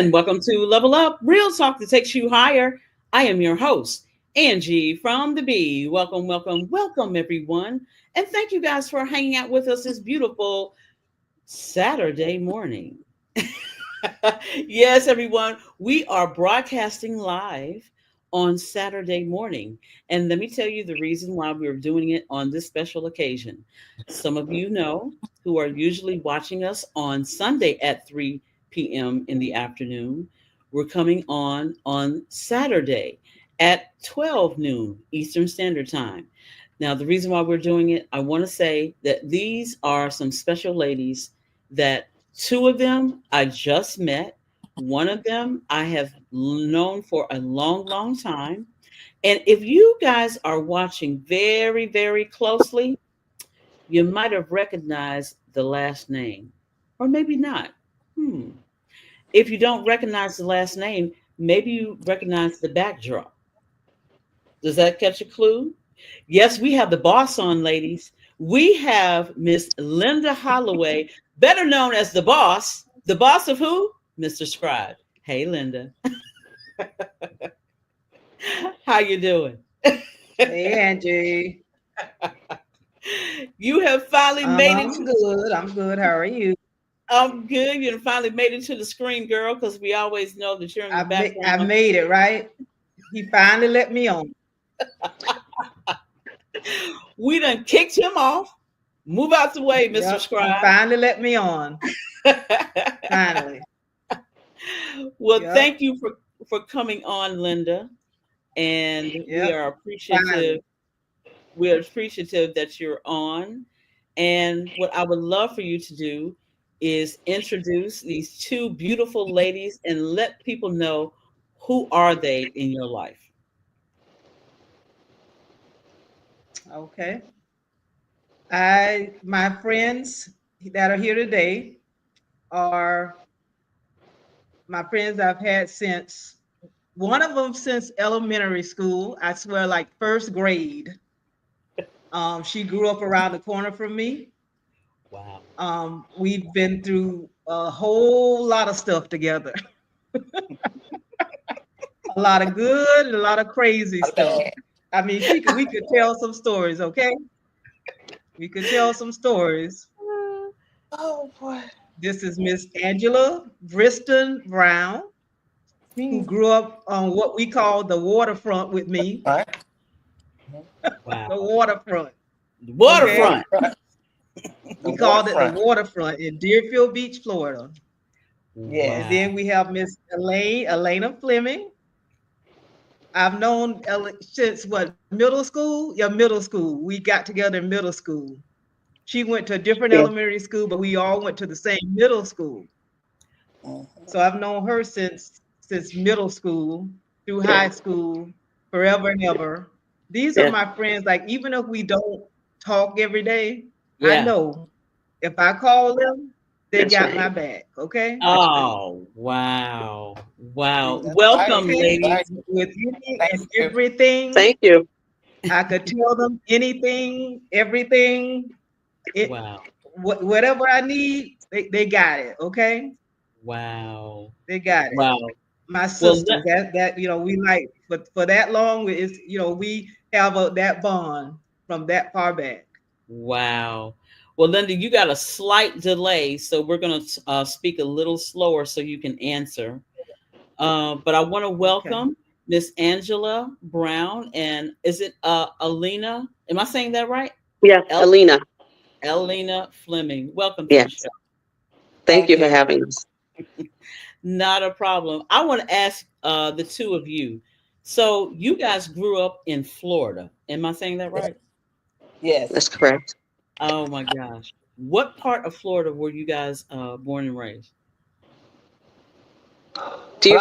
And welcome to Level Up, real talk that takes you higher. I am your host, Angee from the B. Welcome, welcome, welcome, everyone. And thank you guys for hanging out with us this beautiful Saturday morning. Yes, everyone, we are broadcasting live on Saturday morning. And let me tell you the reason why we're doing it on this special occasion. Some of you know who are usually watching us on Sunday at 3 p.m. in the afternoon. We're coming on Saturday at 12 noon Eastern Standard Time. Now, the reason why we're doing it, I want to say that these are some special ladies that two of them I just met. One of them I have known for a long, long time. And if you guys are watching very, very closely, you might have recognized the last name, or maybe not. Hmm. If you don't recognize the last name, maybe you recognize the backdrop. Does that catch a clue? Yes, we have the boss on, ladies. We have Miss Linda Holloway, better known as the boss. The boss of who? Mr. Scribe. Hey, Linda. How you doing? Hey, Angie. You have finally made it I'm to. good. I'm good. How are you? I'm good. You finally made it to the screen, girl, because we always know that you're in the I background. made it, right? He finally let me on. We done kicked him off. Move out the way, Mr. Yep. He Scribe. finally let me on. Finally. Well, Yep. thank you for coming on, Linda. And we Yep. are appreciative. Finally. We are appreciative that you're on. And what I would love for you to do is introduce these two beautiful ladies and let people know who are they in your life. Okay. My friends that are here today are my friends I've had since one of them since elementary school. I swear, like first grade. She grew up around the corner from me. Wow. We've been through a whole lot of stuff together. A lot of good and a lot of crazy stuff. I mean, we could tell some stories, okay? We could tell some stories. Oh boy. This is Miss Angela Briston Brown, who grew up on what we call the waterfront with me. The Wow. waterfront, okay? Waterfront. We called it the waterfront in Deerfield Beach, Florida. And Wow. then we have Miss Ellena Flemming. I've known since what, middle school? Yeah, middle school. We got together in middle school. She went to a different Yeah. elementary school, but we all went to the same middle school. So I've known her since middle school through Yeah. high school, forever and ever. These are Yeah. my friends. Like even if we don't talk every day, I Yeah. know if I call them, they That's got my right. back. Okay. Oh, wow. Wow. Welcome, Okay. ladies. With any and everything, Thank you. I could tell them anything, everything, it Wow. whatever I need, they got it. Okay, Wow. they got it. Wow. My Well, sisters, that we like for that long is we have that bond from that far back. wow. Well, Linda, you got a slight delay, so we're going to speak a little slower so you can answer. But I want to Okay. welcome Miss Angela Brown, and is it Alina? Am I saying that right? Yeah, El- Alina. Elena Flemming. Welcome to the Yes. show. Thank Thank you for you. having us. Not a problem. I want to ask the two of you. So, you guys grew up in Florida. Am I saying that right? That's correct. Oh my gosh. What part of Florida were you guys born and raised? Do you?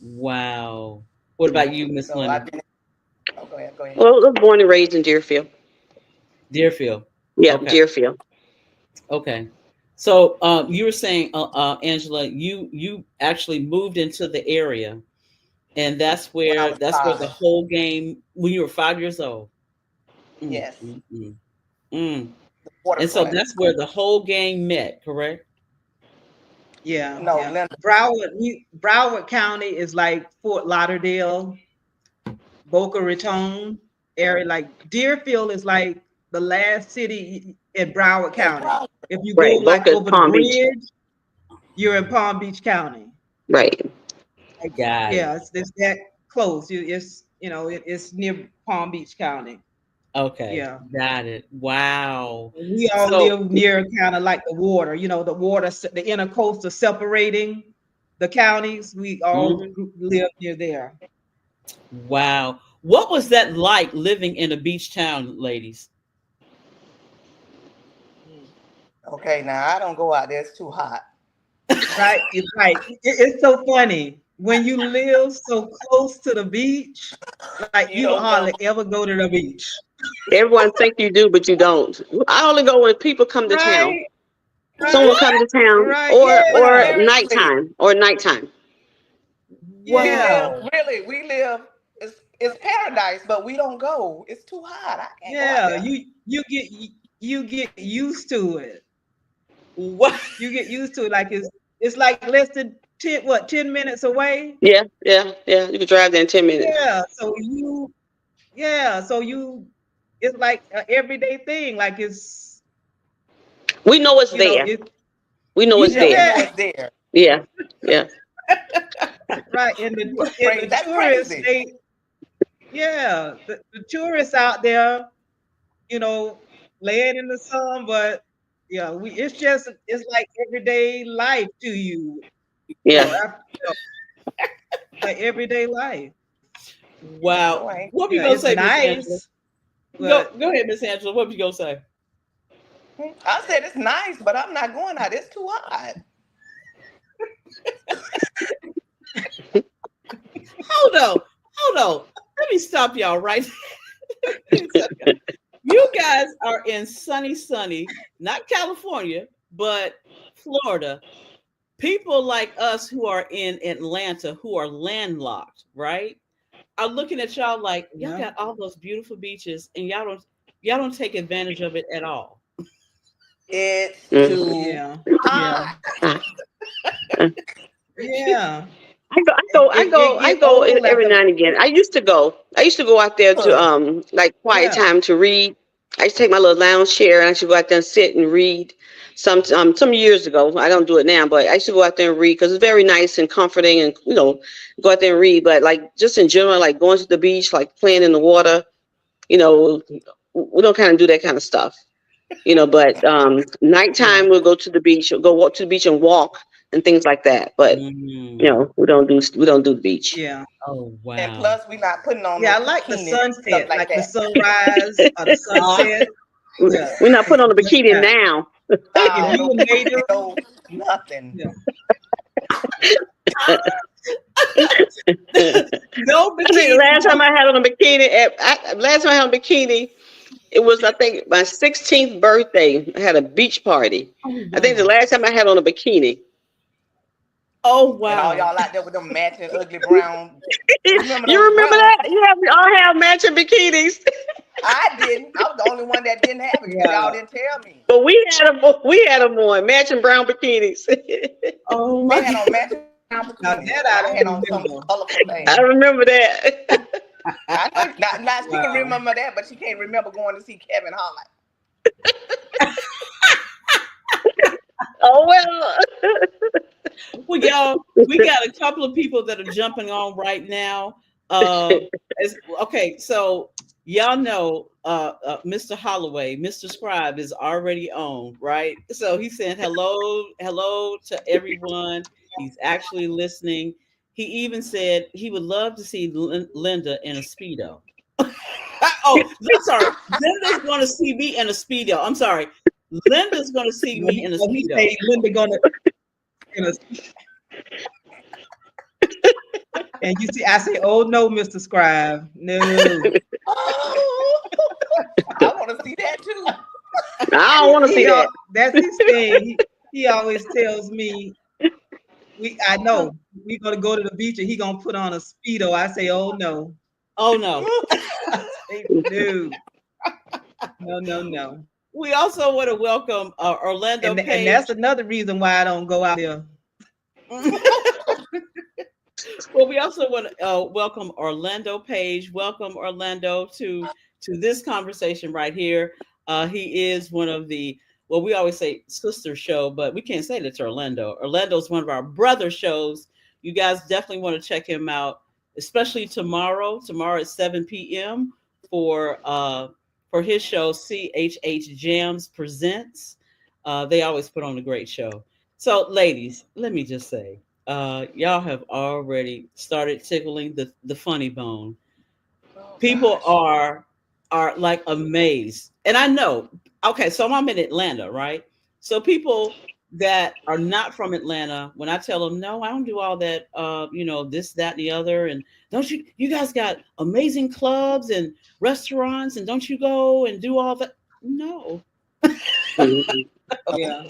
Wow. What about you, Miss Linda? Well, I was born and raised in Deerfield. Deerfield. Yeah, Okay. Deerfield. Okay. So you were saying, Angela, you actually moved into the area, and that's where the whole game when you were 5 years old. Mm, mm, mm, mm. And so waterfront. that's where the whole gang met, correct? Yeah, No, yeah. Linda. Broward County is like Fort Lauderdale, Boca Raton area. Like Deerfield is like the last city in Broward And County. probably If you go Right. like Boca is over the Palm Beach. bridge, you're in Palm Beach County. Right. Like, Got it. yeah, it's that close. It's near Palm Beach County. Okay, Yeah. got it. Wow. We all So, live near kind of like the water, the water, the intercoastal separating the counties. We all mhm. live near there. Wow. What was that like living in a beach town, ladies? Mm. okay. Now I don't go out there; it's too hot. Right? It's right. It's so funny when you live so close to the beach, like You you don't don't go. hardly ever go to the beach. Everyone think you do, but you don't. I only go when people come to town. Right? Someone Right? come to town, Right? But or Yeah. seriously, nighttime, or nighttime. we live Yeah. Wow. really. We live. It's paradise, but we don't go. It's too hot. I can't go out Yeah. there. You get used to it. What? You get used to it. Like it's like less than 10 minutes away. Yeah, yeah, yeah. You can drive there in 10 minutes. Yeah. So it's like an everyday thing. Like We know it's there. it We know you it's Yeah, we there. know yeah, it's there. Yeah, yeah. right. And You are the crazy. That's tourists, crazy. the tourists out there, you know, laying in the sun, but yeah, it's like everyday life to you. Yeah. Like everyday life. It Wow. sure ain't. What were you Yeah, gonna it's say, Miss Angela? nice, but Go ahead, Miss Angela. What were you gonna say? I said it's nice, but I'm not going out. It's too hot. Hold on. Hold on. Let me stop y'all right. Let me stop y'all. You guys are in sunny, not California, but Florida. People like us who are in Atlanta, who are landlocked, right? Are looking at y'all like y'all yeah. got all those beautiful beaches and y'all don't take advantage of it at all. It's Mhm. too Yeah. Yeah. hot. Yeah. I It get go old every after. now and again. I used to go. I used to go out there to Good. like quiet Yeah. time to read. I used to take my little lounge chair and I used to go out there and sit and read. Some years ago, I don't do it now, but I used to go out there and read because it's very nice and comforting, and go out there and read. But like just in general, like going to the beach, like playing in the water, you know, we don't kind of do that kind of stuff. But Yeah. nighttime we'll go to the beach, go walk to the beach and walk and things like that. But Mm. we don't do the beach. Yeah. Oh And wow. plus, we're not putting on Yeah. no I like the bikini stuff sunset, like like the that. sunrise or the Uh, sunset. Yeah. We're not putting on a That's bikini nice. now. If No, you no a native, bikini, no nothing. yeah. no I think the bikini, last time no. I had on a bikini, last time I had on a bikini, it was I think my 16th birthday. I had a beach party. Oh I think the wow. last time I had on a bikini. Oh And all wow. y'all out there with them matching ugly brown. You remember You those remember brown? that? Yeah, we all have matching bikinis. I didn't. I was the only one that didn't have it because y'all Wow. didn't tell me. But we had them on matching brown bikinis. Oh They my had God. on matching brown Now bikinis, that and I I had don't on some remember. colorful I thing. remember that. I know now she can Wow. remember that, but she can't remember going to see Kevin Hart. Oh well. Well, y'all, we got a couple of people that are jumping on right now. Okay, so y'all know Mr. Holloway, Mr. Scribe is already on, right? So he's saying hello to everyone. He's actually listening. He even said he would love to see Linda in a Speedo. Oh, I'm sorry. Linda's going to see me in a Speedo. I'm sorry. Linda's going to see When me in a he Speedo. say Linda gonna, you know, and you see, I say, oh no, Mr. Scribe, no. Oh, I want to see that too. I don't want to see that. That's his thing. He always tells me, I know we're gonna go to the beach and he gonna put on a speedo. I say, oh Oh no. I say, no, no, no, no. We also want to welcome Orlando And Page. that's another reason why I don't go out there. Well, we also want to welcome Orlando Page. Welcome, Orlando, to this conversation right here. He is one of the, well, we always say sister show, but we can't say that to Orlando. Orlando's one of our brother shows. You guys definitely want to check him out, especially tomorrow. Tomorrow at 7 p.m. For his show, CHH Jams Presents. They always put on a great show. So, ladies, let me just say, y'all have already started tickling the funny bone. Oh People gosh. are like amazed, and I know. Okay, so I'm in Atlanta, right? So people that are not from Atlanta, when I tell them, no, I don't do all that, this, that, and the other, and don't you guys got amazing clubs and restaurants, and don't you go and do all that? No. Mhm. Yeah.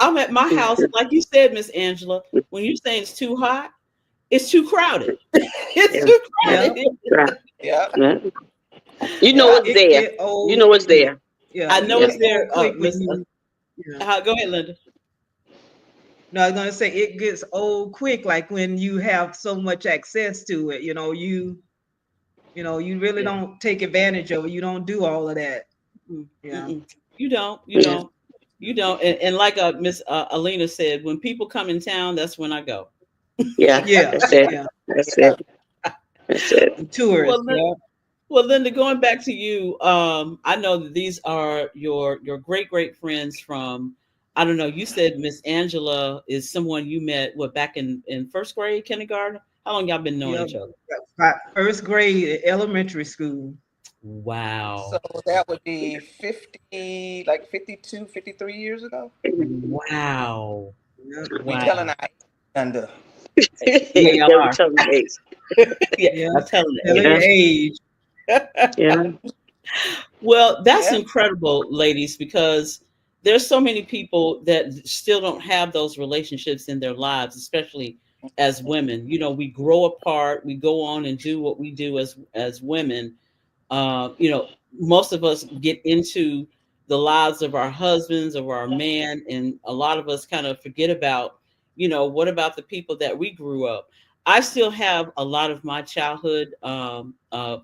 I'm at my house, like you said, Miss Angela. When you're saying it's too hot, it's too crowded. It's Yeah, too Yeah. crowded. right. Yeah. Yeah. You know Yeah. it's It there. get You old know it's quick. there. Yeah, I it know Yeah. it's get there, old quick when Miss. you. Yeah. Go ahead, Linda. No, I was gonna say it gets old quick, like when you have so much access to it. You really Yeah. don't take advantage of it. You don't do all of that. Mm, Yeah. mm-mm. You don't. You Yeah. don't. You don't. And like Miss Alina said, when people come in town, that's when I go. Yeah. Yeah. That's it. Yeah. That's Yeah. it. That's it. Tourists. Well, Yeah. Well, Linda, going back to you, I know that these are your great friends from. I don't know. You said Miss Angela is someone you met what back in first grade, kindergarten. How long y'all been knowing Yeah. each other? First grade at elementary school. So Wow, that would be 50, like 52, 53 years ago. wow, Yeah. We wow. telling our age under. Yeah, y'all Yeah, we are. tell them age. Yeah, Yeah. I'm telling Telling you. your Yeah. age. Yeah. Well, that's Yeah. incredible, ladies, because there's so many people that still don't have those relationships in their lives, especially as women. We grow apart, we go on and do what we do as women. Most of us get into the lives of our husbands, of our man, and a lot of us kind of forget about, what about the people that we grew up. I still have a lot of my childhood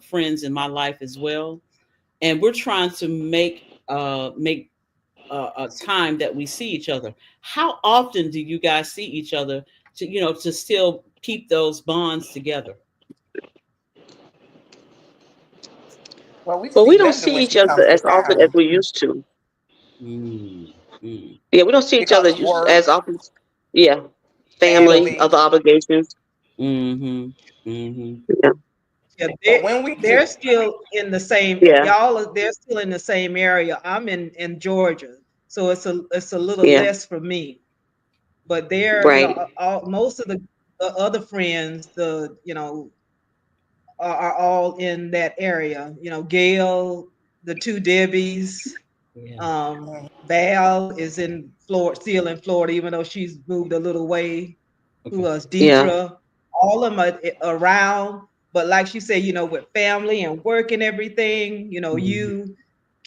friends in my life as well, and we're trying to make a time that we see each other. How often do you guys see each other to still keep those bonds together? Well, we Well, see we don't Linda see when each she other comes to as often as town we used to. Mm, mm, Yeah, we don't see each because other of as work, often. Yeah, so, family, family. other obligations. mm-hmm, mm-hmm. Yeah, Yeah, But when we do, they're still in the same. yeah, They're still in the same area. I'm in Georgia, so it's a little yeah. less for me. But they're Right. most of the other friends, are all in that area. Gail, the two Debbies, Yeah. Val is in Florida, still in Florida, even though she's moved a little way. Who Okay. else? Yeah. Deidre, all of them are around. But like she said, with family and work and everything, Mhm. you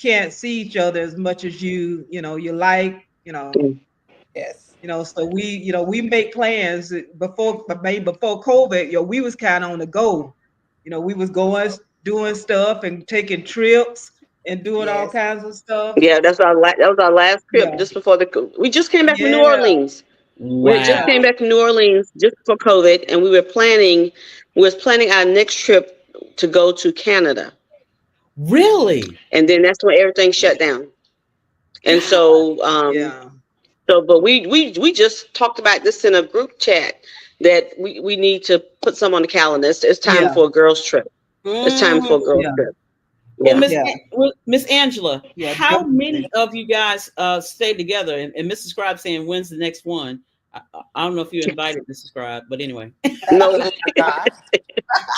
can't see each other as much as you like, yes, so we make plans before, maybe before COVID, we was kind of on the go. We was going, doing stuff and taking trips and doing all yes. kinds of stuff. Yeah, that was our last trip Yeah. just before we just came back from New Yeah. Orleans. We had just Wow. came Yeah. back from New Orleans just before COVID, and we was planning our next trip to go to Canada, Really? and then that's when everything shut down. And God. Yeah. but we just talked about this in a group chat that we need to put some on the calendar. It's time Yeah. for a girls trip. It's time for a Mm. girls Yeah. trip. Well, Yeah. Yeah. Miss Angela, Yeah. how many Definitely. of you guys stay together? And Mrs. Scribe saying, "When's the next one?" I don't know if you invited Mrs. Scribe, but anyway, No, Absolutely not.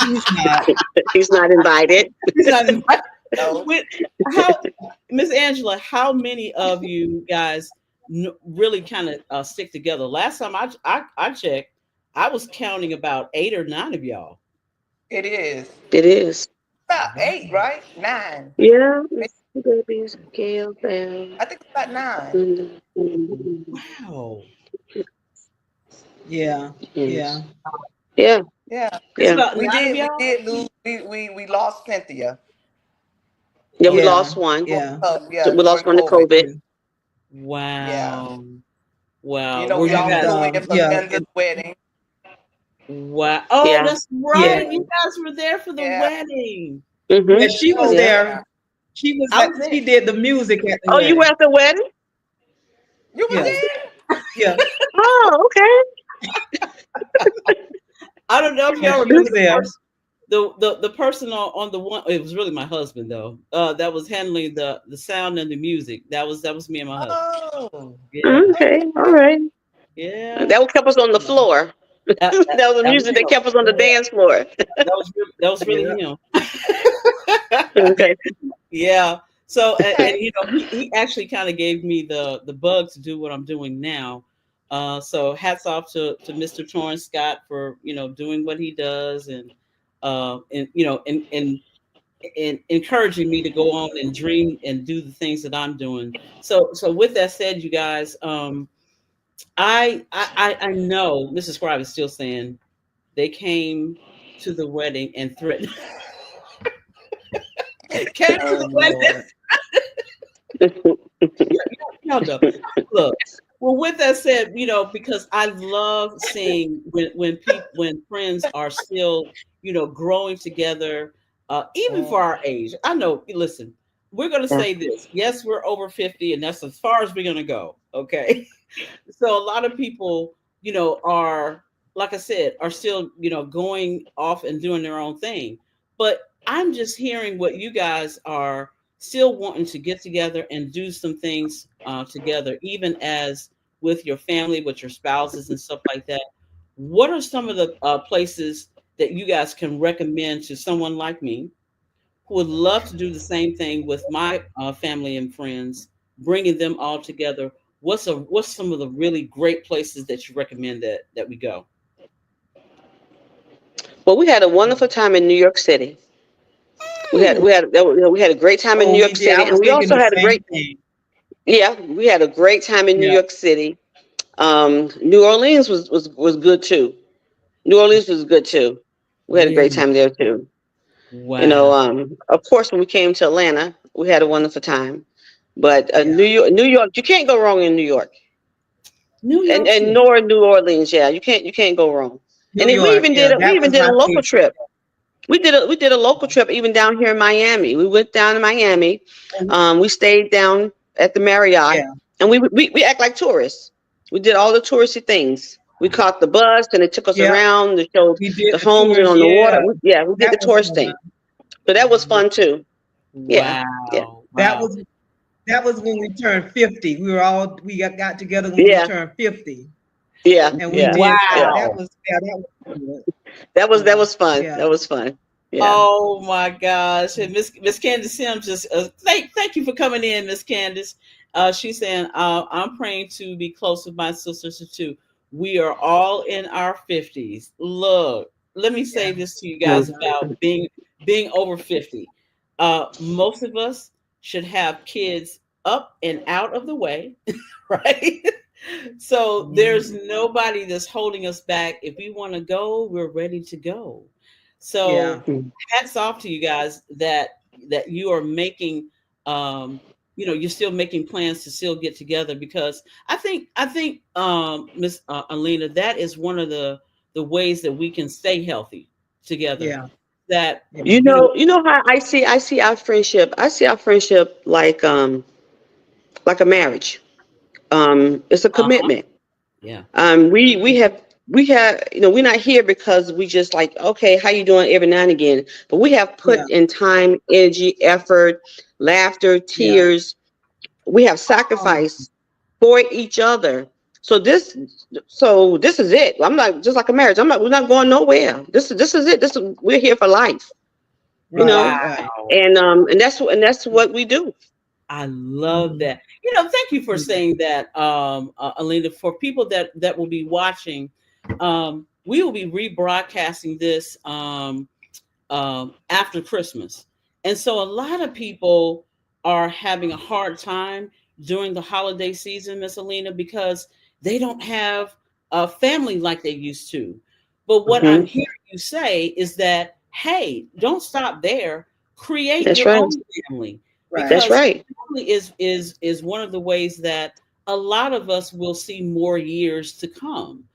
He's not. he's not invited. he's not invited. No. When, how, Miss Angela, how many of you guys really kind of stick together? Last time I checked, I was counting about 8 or 9 of y'all. It is It is. about Wow. 8, right? 9. Yeah. Babies, Gail, Bell. I think it's about 9. Wow. Yeah, Yes. yeah. Yeah, Yeah. It's yeah, about We 9 of did we y'all? did lose we lost Cynthia yeah. We Yeah, lost one. during yeah. So yeah, we lost during one to COVID. COVID. Yeah. Wow. Wow. You know, Were we you And guys? also went for yeah, Linda's wedding. Wow. Oh, Yeah. that's right. yeah, You guys were there for the Yeah. wedding. yeah. Mhm. She was Oh, Yeah. there. Yeah. She was I was at, there. she did the music at the Oh, you were wedding. at the wedding? You was Yeah, there? yeah, Oh, okay. I don't know if yeah. y'all She remember was there. the person on the one. It was really my husband though. That was handling the sound and the music. That was me and my husband. Oh. Yeah, Okay. All Okay. right. yeah. That what kept us on the floor. That, That that, was the that was music that him. kept us on the Yeah, dance floor. that was really Yeah, him. Okay. Yeah. So and Okay. he actually kind of gave me the bug to do what I'm doing now. So hats off to Mr. Torrance Scott for doing what he does and and encouraging me to go on and dream and do the things that I'm doing. So with that said, you guys, I know Mrs. Scribe is still saying they came to the wedding and threatened came to oh the wedding. Lord. Y'all know. Look, well, with that said, because I love seeing when friends are still, growing together, even for our age. I know. Listen, we're gonna Yeah. say this. Yes, we're over 50, and that's as far as we're gonna go. Okay. So a lot of people, are like I said, are still, going off and doing their own thing. But I'm just hearing what you guys are still wanting to get together and do some things together, even as with your family, with your spouses and stuff like that. What are some of the places that you guys can recommend to someone like me who would love to do the same thing with my family and friends, bringing them all together? What's some of the really great places that you recommend that we go? Well, we had a wonderful time in New York City. Mm, We had a great time in Oh, New we York did. I City, and was we thinking also the had a same great thing. yeah, we had a great time in New Yeah, York City. New Orleans was good too. New Orleans was good too. We had a great really? time there too. Wow. Of course, when we came to Atlanta, we had a wonderful time. But yeah. New York, you can't go wrong in New York, New and York City. nor New Orleans. Yeah, you can't go wrong. New And then York. Yeah, we that even was did my a local favorite. trip. We did a local trip even down here in Miami. We went down to Miami. Oh, We stayed down at the Marriott, yeah, and we act like tourists. We did all the touristy things. We caught the bus, and it took us yeah. around to show We did the the homes and tours. on the water. Yeah, Yeah, we did that the was tourist thing. fun. So that was Mhm. fun too. Yeah, yeah, Wow. That Wow. was that was when we turned 50. We got together when we yeah, turned 50, yeah, and we yeah, did. Yeah, yeah. that Wow. was good. That Yeah, was fun. yeah, That was fun. Yeah. Oh my gosh. And Miss Candace Sims just thank you for coming in, Miss Candace. She's saying, I'm praying to be close with my sisters too. We are all in our 50s. Look, let me say yeah, this to you Mm. guys about being over 50. Most of us should have kids up and out of the way, right? So mhm, there's nobody that's holding us back. If we want to go, we're ready to go. yeah, So hats off to you guys that you are making you're still making plans to still get together, because I think Miss Ellena, that is one of the ways that we can stay healthy together, yeah, that yeah. You know how I see our friendship. I see our friendship like a marriage. It's a uh-huh, commitment. yeah, We have we're not here because we just like, okay, how you doing every now and again, but we have Yeah, put in time, energy, effort, laughter, yeah. tears. We have Oh, sacrificed for each other. So this is it. I'm not just like a marriage. We're not going nowhere. This is it. We're here for life, you right, know. right. wow. And that's what we do. I love Mhm. that. Thank you for Yeah, saying that, Alina. For people that will be watching, we will be rebroadcasting this after Christmas, and so a lot of people are having a hard time during the holiday season, Miss Alina, because they don't have a family like they used to. But what I'm Hmm. hearing you say is that, hey, don't stop there. Create That's your right. own family, Right. That's because right. family is one of the ways that a lot of us will see more years to come.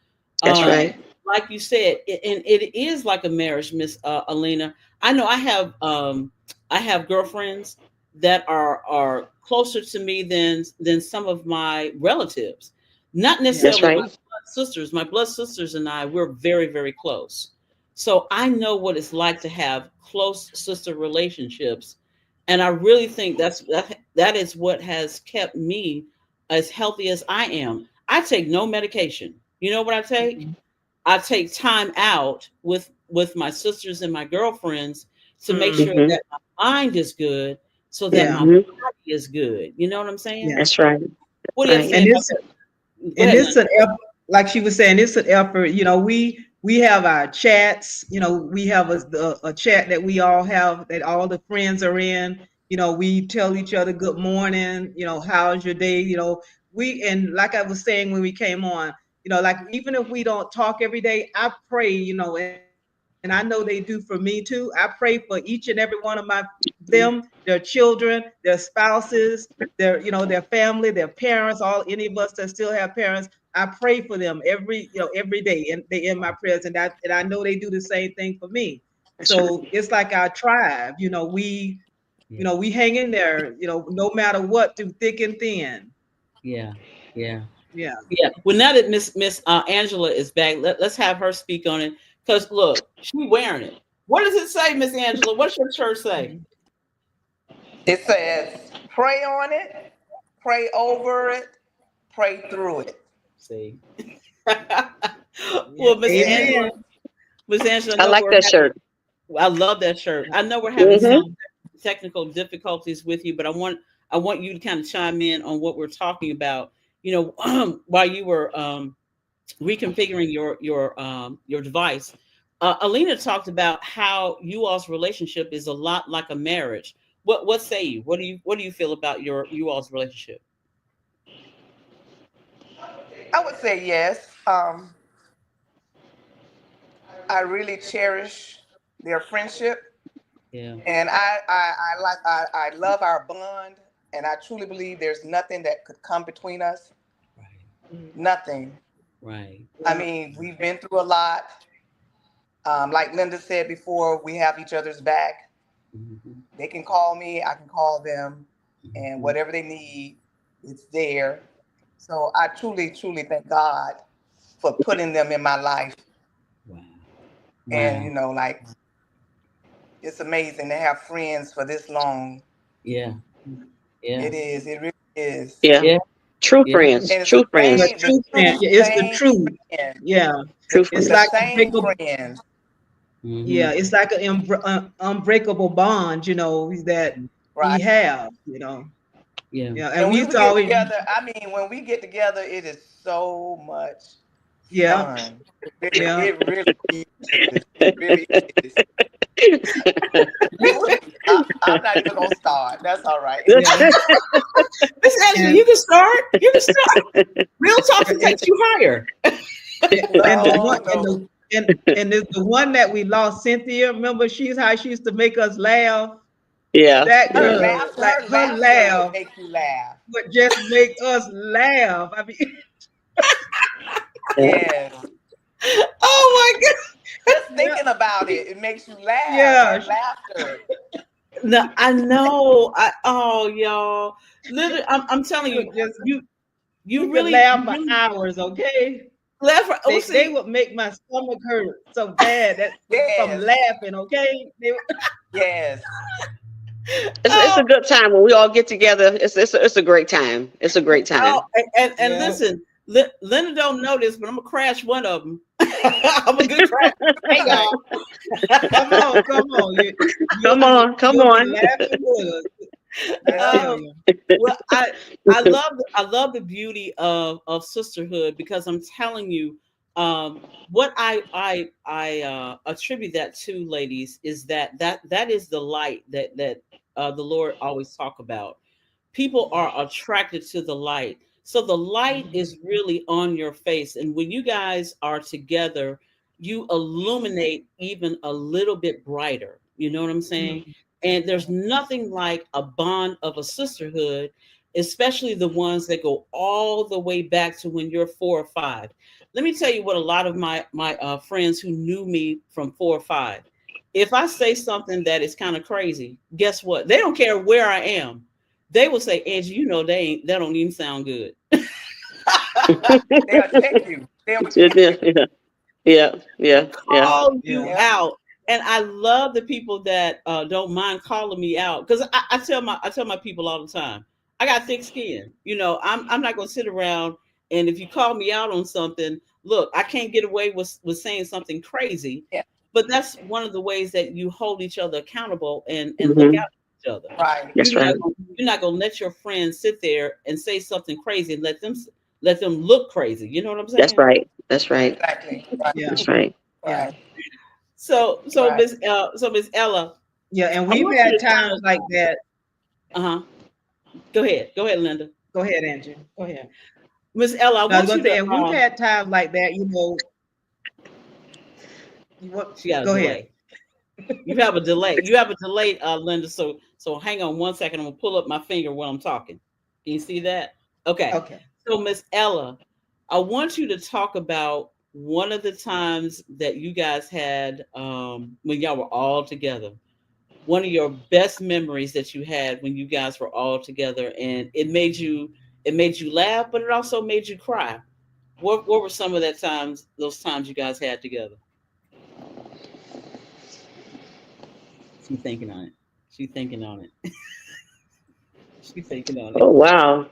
That's Um, Right. right. like you said, and it is like a marriage, Miss Alina. I know I have girlfriends that are closer to me than some of my relatives. Not Yeah. That's necessarily my right. blood sisters. My blood sisters and I, we're very, very close. So I know what it's like to have close sister relationships. And I really think that is what has kept me as healthy as I am. I take no medication. You know what I take? Mhm. I take time out with my sisters and my girlfriends to make Mm. sure Hmm. that my mind is good, so that Yeah. my Hmm. body is good. You know what I'm saying? Yeah. That's right. What do you Right. say And about it's that? Go and ahead, it's Linda. an effort, like she was saying, it's an effort. We have our chats. We have a chat that we all have, that all the friends are in. We tell each other good morning. How's your day? We, and like I was saying when we came on, like, even if we don't talk every day, I pray. And I know they do for me too. I pray for each and every one of them, their children, their spouses, their family, their parents, all any of us that still have parents. I pray for them every day, and they in my prayers, and I know they do the same thing for me. That's right. So it's like our tribe. Yeah, We hang in there. No matter what, through thick and thin. yeah, yeah, Yeah. yeah. Well, now that Miss Angela is back, let's have her speak on it. Because look, she wearing it. What does it say, Miss Angela? What's your shirt say? Mhm. It says, pray on it, pray over it, pray through it. See. Yeah. Well, Miss Yes. Amen. Angela, Miss Angela, I I know like that shirt. I love that shirt. I know we're having Hmm. some technical difficulties with you, but I want you to kind of chime in on what we're talking about. While you were reconfiguring your device, Alina talked about how you all's relationship is a lot like a marriage. What say you? What do you feel about you all's relationship? I would say yes. I really cherish their friendship, Yeah. and I love our bond, and I truly believe there's nothing that could come between us. Right. Mhm. Nothing. Right. I Yeah. mean, we've been through a lot. Like Linda said before, we have each other's back. Hmm. They can call me, I can call them, and Hmm. whatever they need, it's there. So I truly, truly thank God for putting them in my life. Wow. And Wow. like, it's amazing to have friends for this long. Yeah. Yeah. It is. It really is. Yeah. Yeah. True Yeah. friends. And it's True The friends. the true friend. true Yeah, it's the same truth. friend, Yeah. True It's the like friends. same unbreakable. friend. Hmm. Yeah, it's like an unbreakable bond, that we Right? have. Yeah. Yeah, and And we when used we to get always, together, I mean, when we get together, it is so much yeah, fun. yeah. It really is. It really is. I'm not even gonna start. That's all right. Yeah. Miss Angela, And you can start. You can start. Real talk can and take you higher. and the No, one no. and the one that we lost, Cynthia. Remember, she's how she used to make us laugh. Yeah. That Her Yeah. girl, laughter, like, her her laughter would laugh make you laugh. would just make us laugh. I mean, Yeah. Yes. Oh my God. Just yeah, thinking about it, it makes you laugh. yeah. That laughter. No, I know. Y'all. Literally, I'm telling She you, would just, you we you could really laugh you for really hours. Okay. laugh. Oh, They see, would make my stomach hurt so bad that from Yes. laughing. Okay. Yes. It's oh, a good time when we all get together. It's a great time. It's a great oh, time. and Yeah. listen, Linda don't know this, but I'm gonna crash one of them. I'm a good crash. Hey, Right. y'all. Come on, come on. Come on. Come You'll be on. laughing with us. I Yeah. tell Um, you. well, I love the beauty of sisterhood, because I'm telling you, what I attribute that to, ladies, is that is the light that the Lord always talk about. People are attracted to the light. So the light Mhm. is really on your face. And when you guys are together, you illuminate even a little bit brighter. You know what I'm saying? Mhm. And there's Yeah. nothing like a bond of a sisterhood, especially the ones that go all the way back to when you're 4 or 5. Let me tell you what a lot of my friends who knew me from 4 or 5. If I say something that is kind of crazy, guess what? They don't care where I am. They will say, Angie, that don't even sound good. They'll check you. They'll check Yeah, you. yeah, yeah, yeah, yeah. Call you Yeah. Yeah. out. And I love the people that don't mind calling me out, because I tell my people all the time, I got thick skin. I'm not gonna sit around, and if you call me out on something, look, I can't get away with saying something crazy, Yeah. but that's one of the ways that you hold each other accountable and look Hmm. out for each other. Right. That's You're right. not gonna, you're not gonna let your friends sit there and say something crazy and let them look crazy. You know what I'm That's saying? right. That's right. Exactly. Right. Yeah. That's right. Yeah. Right. So Right. Miss Ella, Yeah. And I we've want you had to kind times of like that. go ahead, Linda. Go ahead, Angie. Go ahead. Miss Ella, I No, I was want gonna you say, to and we've had times like that, you know. You what? she got a Go ahead. delay. You have a delay, Linda. So hang on one second. I'm gonna pull up my finger while I'm talking. Can you see that? Okay. Okay. So Miss Ella, I want you to talk about one of the times that you guys had when y'all were all together. One of your best memories that you had when you guys were all together, and it made you laugh, but it also made you cry. What were some of those times you guys had together? She's thinking on it. She's thinking on it. She's thinking on it. Oh wow.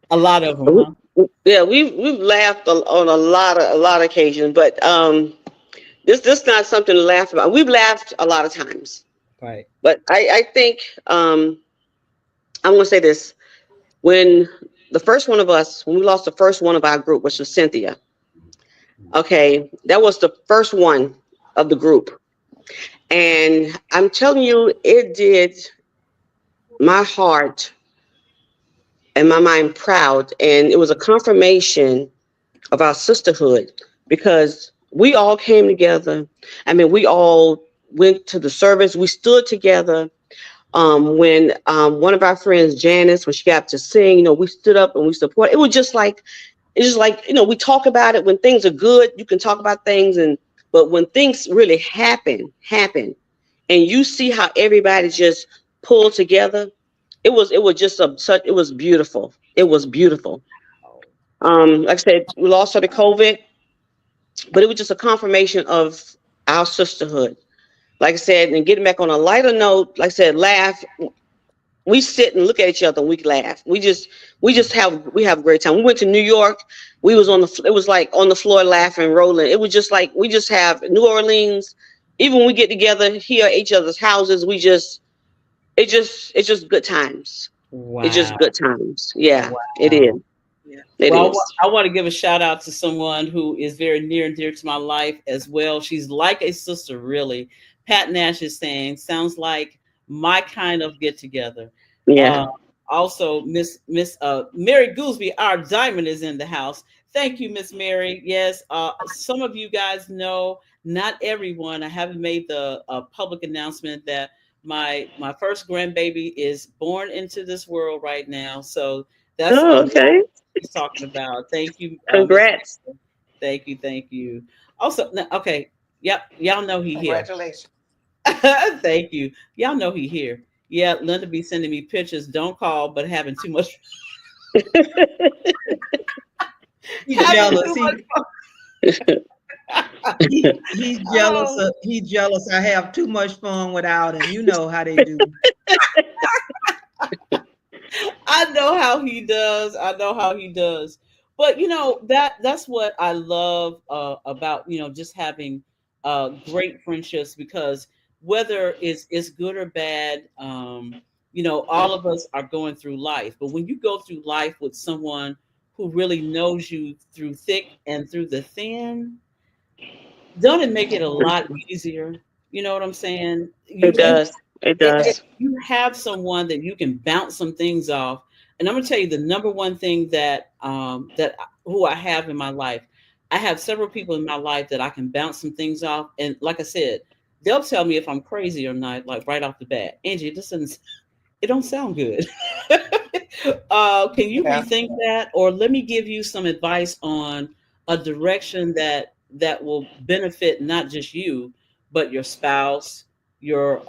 A lot of them, We- huh? Yeah, we've laughed on a lot of occasions, but this not something to laugh about. We've laughed a lot of times, Right. but I think I'm gonna say this: when when we lost the first one of our group, which was Cynthia. Okay, that was the first one of the group, and I'm telling you, it did my heart and my mind proud, and it was a confirmation of our sisterhood because we all came together. I mean, we all went to the service. We stood together. When one of our friends, Janice, when she got to sing, we stood up and we support. It's just like we talk about it when things are good. You can talk about things, but when things really happen, and you see how everybody just pulled together, it was just it was beautiful. It was beautiful. Oh, Like I said, we lost her to COVID, but it was just a confirmation of our sisterhood. Like I said, and getting back on a lighter note, like I said, laugh. We sit and look at each other and we laugh. We have a great time. We went to New York. We was it was like on the floor laughing, rolling. It was just like we just have New Orleans. Even when we get together here at each other's houses, it's just good times. It's just wow. good times. Yeah, it is. Wow. Yeah. It Well, is. I want to give a shout out to someone who is very near and dear to my life as well. She's like a sister, really. Pat Nash is saying, sounds like my kind of get together. Yeah. Uh, Also, Miss Mary Goolsby, our diamond, is in the house. Thank you, Miss Mary. Yes, some of you guys know, not everyone. I haven't made the public announcement that my first grandbaby is born into this world right now. So that's a Oh, okay. he's talking about. Thank you, Miss. Congrats. Thank you, thank you. Also, okay, yep, y'all know he here. Congratulations. Thank you. Y'all know he here. Yeah, Linda be sending me pictures. Don't call, but having too much, He's having jealous. too He much. he's jealous. Oh, He's jealous. I have too much fun without him. You know how they do. I know how he does. I know how he does. But that's what I love about just having great friendships, because whether it's good or bad, all of us are going through life. But when you go through life with someone who really knows you through thick and through the thin, don't it make it a lot easier? You know what I'm saying? It You does. It If does. you have someone that you can bounce some things off, and I'm gonna tell you the number one thing that who I have in my life, I have several people in my life that I can bounce some things off, and like I said, they'll tell me if I'm crazy or not, like right off the bat. Angie, this doesn't, it don't sound good. Can you Yeah. rethink that, or let me give you some advice on a direction that will benefit not just you, but your spouse, your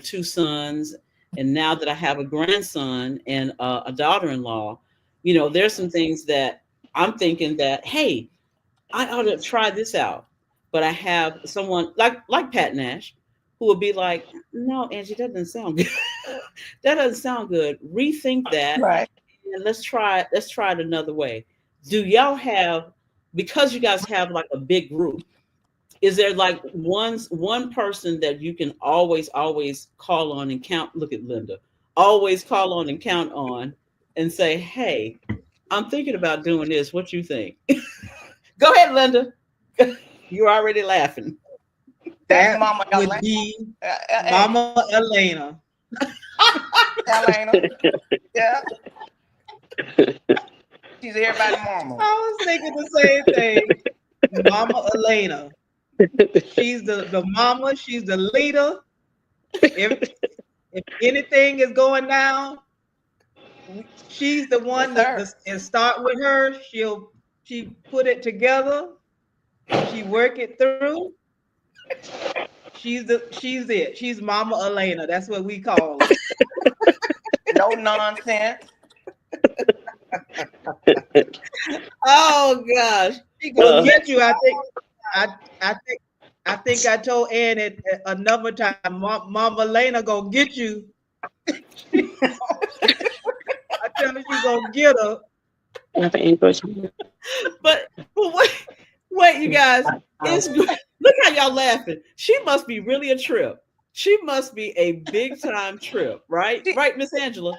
two sons, and now that I have a grandson and a daughter-in-law, there's some things that I'm thinking that, hey, I ought to try this out. But I have someone like Pat Nash who would be like, no, Angie, that doesn't sound good. That doesn't sound good. Rethink that Right. and let's try it another way. Do y'all have, because you guys have like a big group, is there like one person that you can always call on and count, look at Linda, always call on and count on and say, hey, I'm thinking about doing this. What you think? Go ahead, Linda. You're already laughing. That's That Mama would Ellena. be Hey, Mama Ellena. Ellena. Yeah. She's everybody's mama. I was thinking the same thing. Mama Ellena. She's the mama. She's the leader. If anything is going down, she's the Yes, one sir. and start with her. She put it together. She work it through. She's it. She's Mama Ellena. That's what we call her. No nonsense. Oh gosh. She gonna get you. I I think I think I told Ann it another time. Mama Ellena gonna get you. I tell her she gonna get her. But wait, you guys, it's good. Look how y'all laughing. She must be really a trip. She must be a big time trip, right? She, Right, Miss Angela.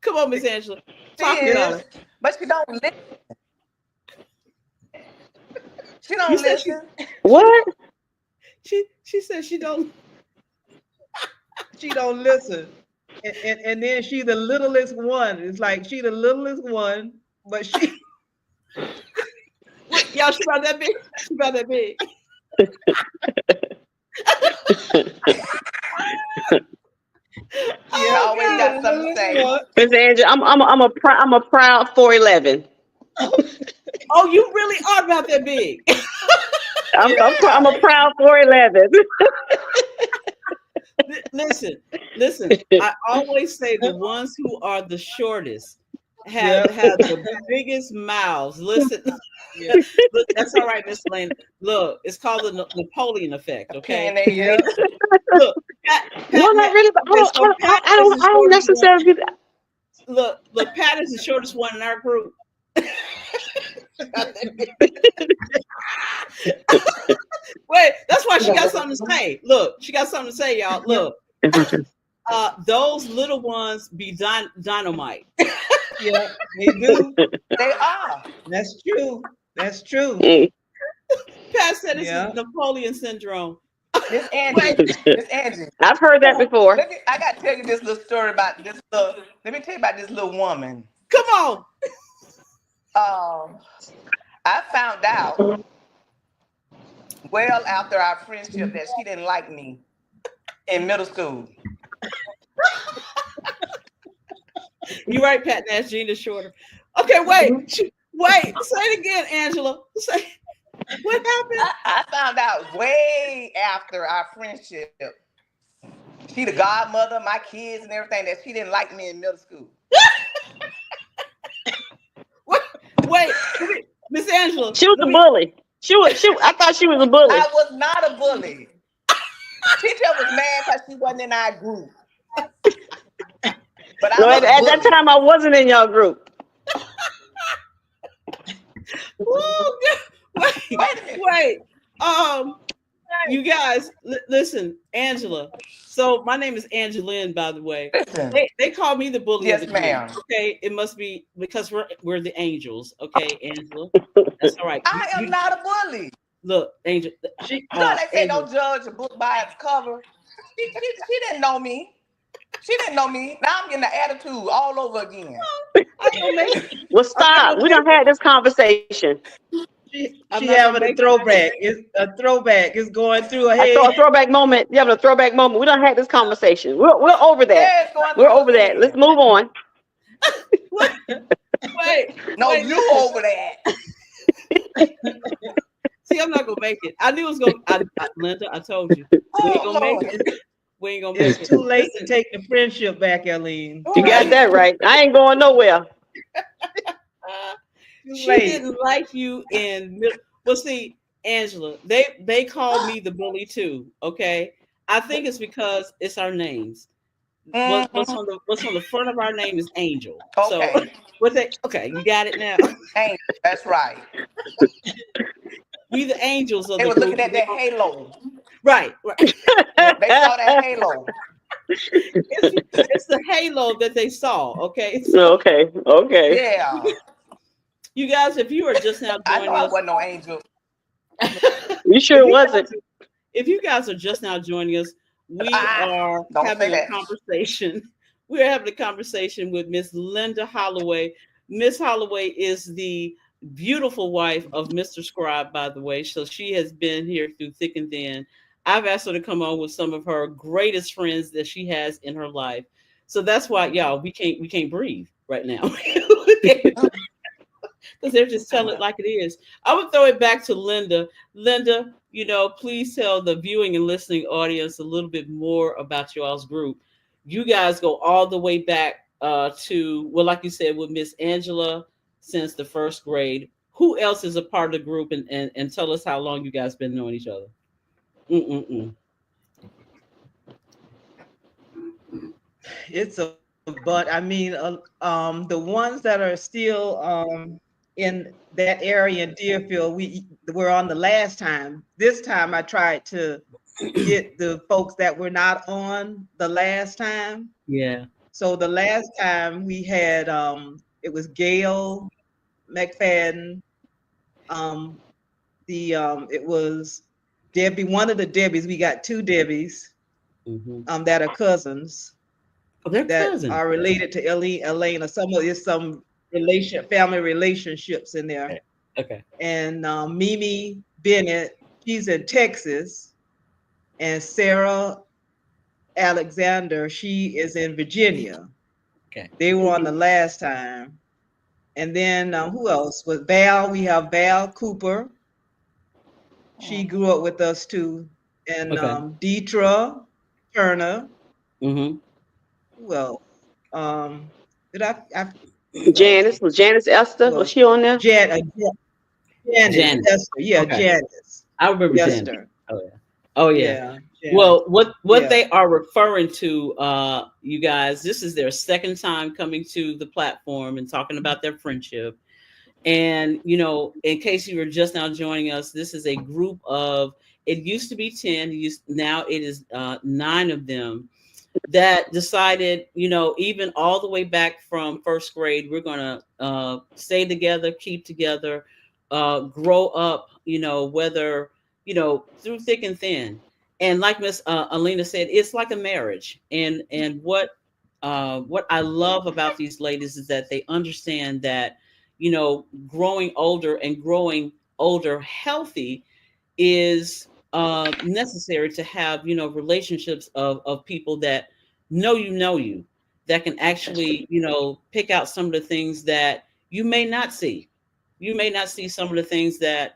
Come on, Miss Angela. she Talk about is, her. but she don't listen. She You don't said she listen. she What? she said she don't. She don't listen. And then she the littlest one. It's like she the littlest one, but she What, y'all, she about that big. She about that big. She Oh always she the God. got something to littlest say. one. Miss Angela, I'm a proud 411. Oh, you really are about that big. I'm a proud 411. Listen, listen. I always say the ones who are the shortest have Yeah, have the biggest mouths. Listen, yeah, look, that's all right, Miss Lane. Look, it's called the Napoleon effect. Okay, yeah. Opinionated. look, Pat Well, not really, but okay, so Pat is the I don't shortest one. necessarily. Look, Pat is the shortest one in our group. Wait, that's why she got something to say. Look, she got something to say, y'all. Look, those little ones be dynamite. Yeah, they do. They are. That's true. That's true. Pat said this is Yeah. Napoleon syndrome. Miss Wait, Angie. Miss Angie. I've heard that before. I got to tell you this little story about this little. Let me tell you about this little woman. come on. Um, I found out well after our friendship that she didn't like me in middle school. You're right, Pat Nash. Gina's shorter. Okay, wait. Say it again, Angela. Say what happened. I found out way after our friendship. She the godmother of my kids and everything that she didn't like me in middle school. Wait, Miss Angela. She was a bully. I thought she was a bully. I was not a bully. She just was mad because she wasn't in our group. But I No, was at a that bully. time I wasn't in y'all group. Oh, God. Wait a minute. Wait. You guys, listen, Angela. So my name is Angeline, by the way. Listen. They call me the bully Yes, of the group. ma'am. Okay, it must be because we're the angels. Okay, Angela, that's all right. I am not a bully. Look, Angel. She You know they say Angel, don't judge a book by its cover. She didn't know me. She didn't know me. Now I'm getting the attitude all over again. I'm gonna make it. Well, I'm not stop. gonna We make don't have this conversation. I'm She not gonna having a make it. throwback. It's a throwback. It's going through her I thought a head. throwback moment. You having a throwback moment. We don't have this conversation. We're over that. Yeah, it's going We're through over that. Let's again. move on. Wait, wait, No, wait. you Listen. over that. See, I'm not gonna make it. I knew it was gonna. Linda, I told you, we ain't Oh gonna make Lord. it. We ain't gonna It's make it. too late to Listen, take the friendship back, Ellene. You got Right. that right. I ain't going nowhere. uh, Too she late. didn't like you in. Well, see, Angela, they called me the bully too. Okay, I think it's because it's our names. What's Mhm. on the front of our name is Angel. So Okay. what they okay, you got it now. Ain't that's right. We the angels of They the was group. looking at that halo. Right, right. They saw that halo. It's the halo that they saw. Okay, so Okay. Okay. Yeah. you guys, if you are just now I know joining I us, wasn't no angel. You if sure you wasn't? guys if you guys are just now joining us, we Ah, are don't say having a that. conversation. We're having a conversation with Miss Linda Holloway. Miss Holloway is the beautiful wife of Mr. Scribe, by the way. So she has been here through thick and thin. I've asked her to come on with some of her greatest friends that she has in her life. So that's why, y'all, we can't breathe right now. Because they're just telling it like it is. I would throw it back to Linda. Linda, please tell the viewing and listening audience a little bit more about y'all's group. You guys go all the way back to, well, like you said, with Miss Angela since the first grade. Who else is a part of the group? And tell us how long you guys been knowing each other. Mm-mm-mm. It's a but I mean, the ones that are still in that area in Deerfield, we were on the last time. This time I tried to get the folks that were not on the last time. Yeah. So the last time we had it was Gail McFadden, um, it was Debbie, one of the Debbies. We got two Debbies Mm-hmm. that are cousins Oh, they're that cousins. are related to Ellena. Some family relationships in there. Okay. Okay. And Mimi Bennett, she's in Texas, and Sarah Alexander, she is in Virginia. Okay. They were on the last time. And then who else was Val? We have Val Cooper. She Mhm. grew up with us too. And Okay. Deetra Turner. Mm-hmm. Who else? Did I who else? Janice. Was Janice Esther? Who Was else? she on there? Janice, Janice. Esther. Yeah, Okay. Janice. I remember Janice. Esther. Oh yeah. Oh yeah. Yeah, Janice. Well, what Yeah. they are referring to, you guys, this is their second time coming to the platform and talking about their friendship. And in case you were just now joining us, this is a group of. It used to be 10. Now it is 9 of them that decided, even all the way back from first grade, we're gonna stay together, keep together, grow up. Whether through thick and thin. And like Miss Ellena said, it's like a marriage. And what I love about these ladies is that they understand that growing older and growing older healthy is necessary to have relationships of people that know you that can actually pick out some of the things that you may not see some of the things that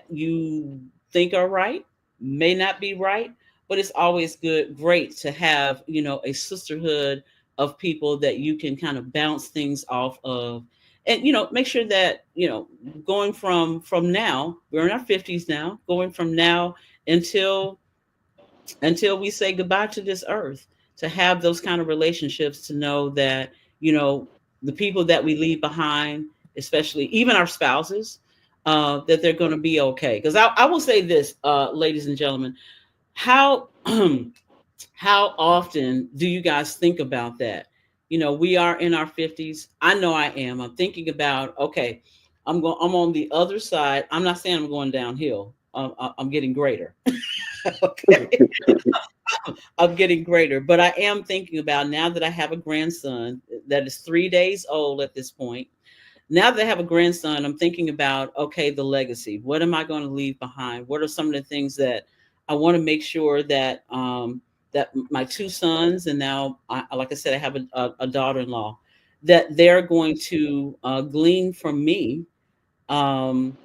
you think are right, may not be right, but it's always great to have a sisterhood of people that you can kind of bounce things off of. And make sure that going from now, we're in our 50s now, going from now until we say goodbye to this earth, to have those kind of relationships, to know that the people that we leave behind, especially even our spouses, that they're going to be okay. Because I will say this, ladies and gentlemen, how how often do you guys think about that? We are in our 50s. I know I am. I'm thinking about, okay, I'm on the other side. I'm not saying I'm going downhill. I'm getting greater. Okay. I'm getting greater. But I am thinking about, now that I have a grandson that is 3 days old at this point. Now that I have a grandson, I'm thinking about, okay, the legacy. What am I going to leave behind? What are some of the things that I want to make sure that that my two sons, and now, like I said, I have a daughter-in-law, that they're going to glean from me, um,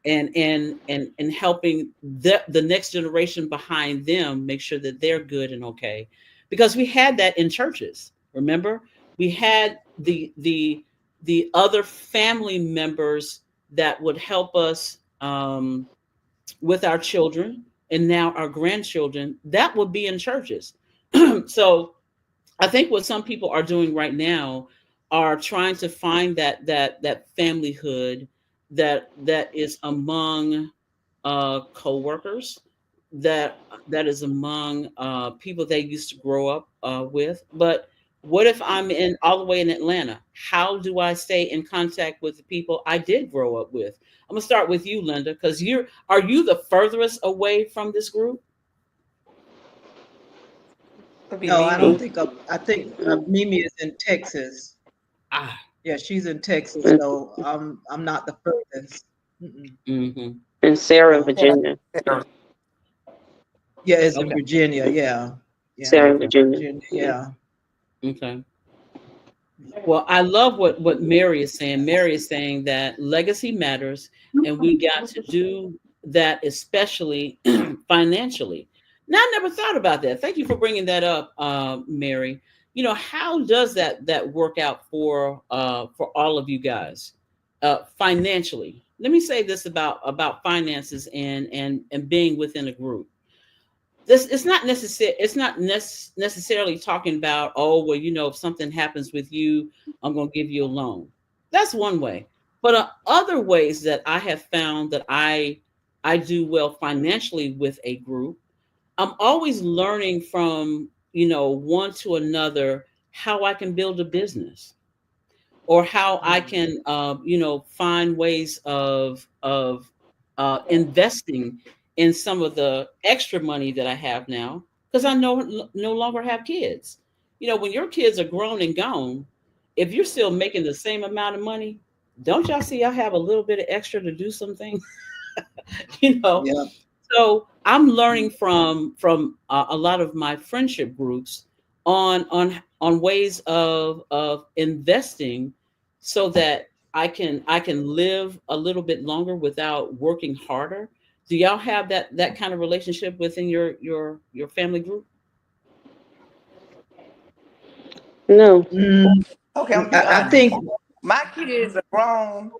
and helping the next generation behind them make sure that they're good and okay, because we had that in churches. Remember, we had the other family members that would help us, with our children and now our grandchildren. That would be in churches. So I think what some people are doing right now are trying to find that familyhood that is among co-workers, that is among people they used to grow up with. But what if I'm in all the way in Atlanta? How do I stay in contact with the people I did grow up with? I'm gonna start with you, Linda, because are you the furthest away from this group? Could be No, I don't Mimi. think I think Mimi is in Texas. Ah, Yeah, she's in Texas, so I'm not the furthest. Mm-mm, mm-hmm. And Sarah in no. Yeah, Virginia. Sarah. Yeah, it's in Okay, Virginia. Yeah, yeah, Sarah in okay, Virginia. Virginia. Yeah. Yeah. okay. Well, I love what Mary is saying. Mary is saying that legacy matters, and we got to do that, especially financially. Now, I never thought about that. Thank you for bringing that up, Mary. How does that work out for all of you guys, financially? Let me say this about finances and being within a group. This it's not necessary it's not necessarily talking about, oh, well, if something happens with you, I'm going to give you a loan. That's one way. But other ways that I have found that I do well financially with a group, I'm always learning from, one to another, how I can build a business, or how I Mm. can, find ways of investing in some of the extra money that I have now, because I no longer have kids. When your kids are grown and gone, if you're still making the same amount of money, don't y'all see I have a little bit of extra to do something? you know Yeah. so I'm learning from a lot of my friendship groups on ways of investing, so that I can live a little bit longer without working harder. Do y'all have that kind of relationship within your family group? No. Mm, Okay, I'm gonna be I honest. think My kids are grown,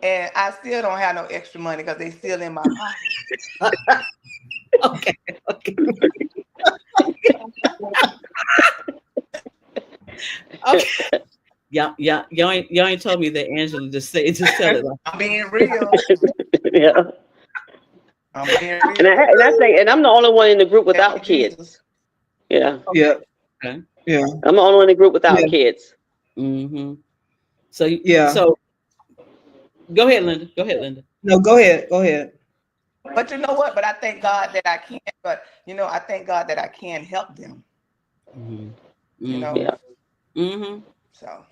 and I still don't have no extra money because they still in my pocket. Okay, okay, okay. Yeah, yeah. Y'all ain't told me that, Angela. Just tell it. I'm being real. Yeah. I'm being real. And I think, and I'm the only one in the group Thank without you, kids. Jesus. Yeah. yeah, Okay. yeah, I'm the only one in the group without yeah, kids. Mm-hmm. So yeah. so go ahead, Linda. Go ahead, Linda. No, go ahead, go ahead. But you know what? But I thank God that I can. But I thank God that I can help them. Mm-hmm. You Mm-hmm. know. Yeah. Mm-hmm. So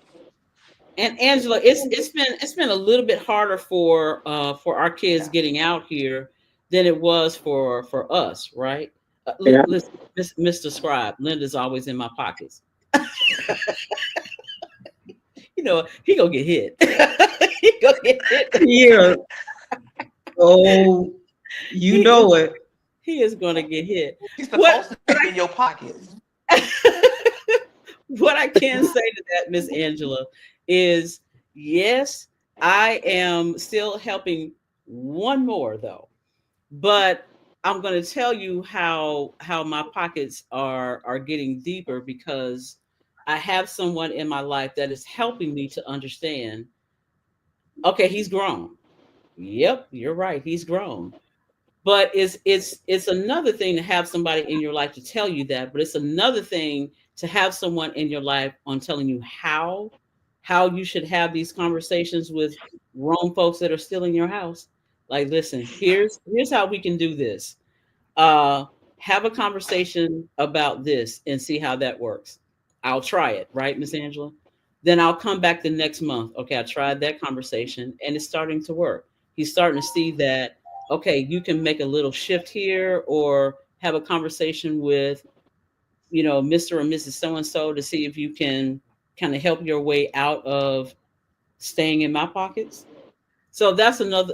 And Angela, it's been a little bit harder for our kids yeah. getting out here than it was for us, right? Yeah. Listen, Mr. Scribe, Linda's always in my pockets. He gonna get hit. He gonna get hit. Yeah. Oh, you He is know it. he is gonna get hit. You're What supposed to be in your pockets. what I can say to that, Miss Angela, is yes, I am still helping one more though. But I'm going to tell you how my pockets are getting deeper, because I have someone in my life that is helping me to understand, okay, he's grown. Yep, you're right, he's grown. But it's another thing to have somebody in your life to tell you that, but it's another thing to have someone in your life on telling you how you should have these conversations with grown folks that are still in your house. Like, listen, here's how we can do this. uh, have a conversation about this and see how that works. I'll try it, right, Miss Angela? Then I'll come back the next month. Okay, I tried that conversation and it's starting to work. He's starting to see that, okay, you can make a little shift here or have a conversation with, Mr. or Mrs. So and so to see if you can kind of help your way out of staying in my pockets. So that's a lot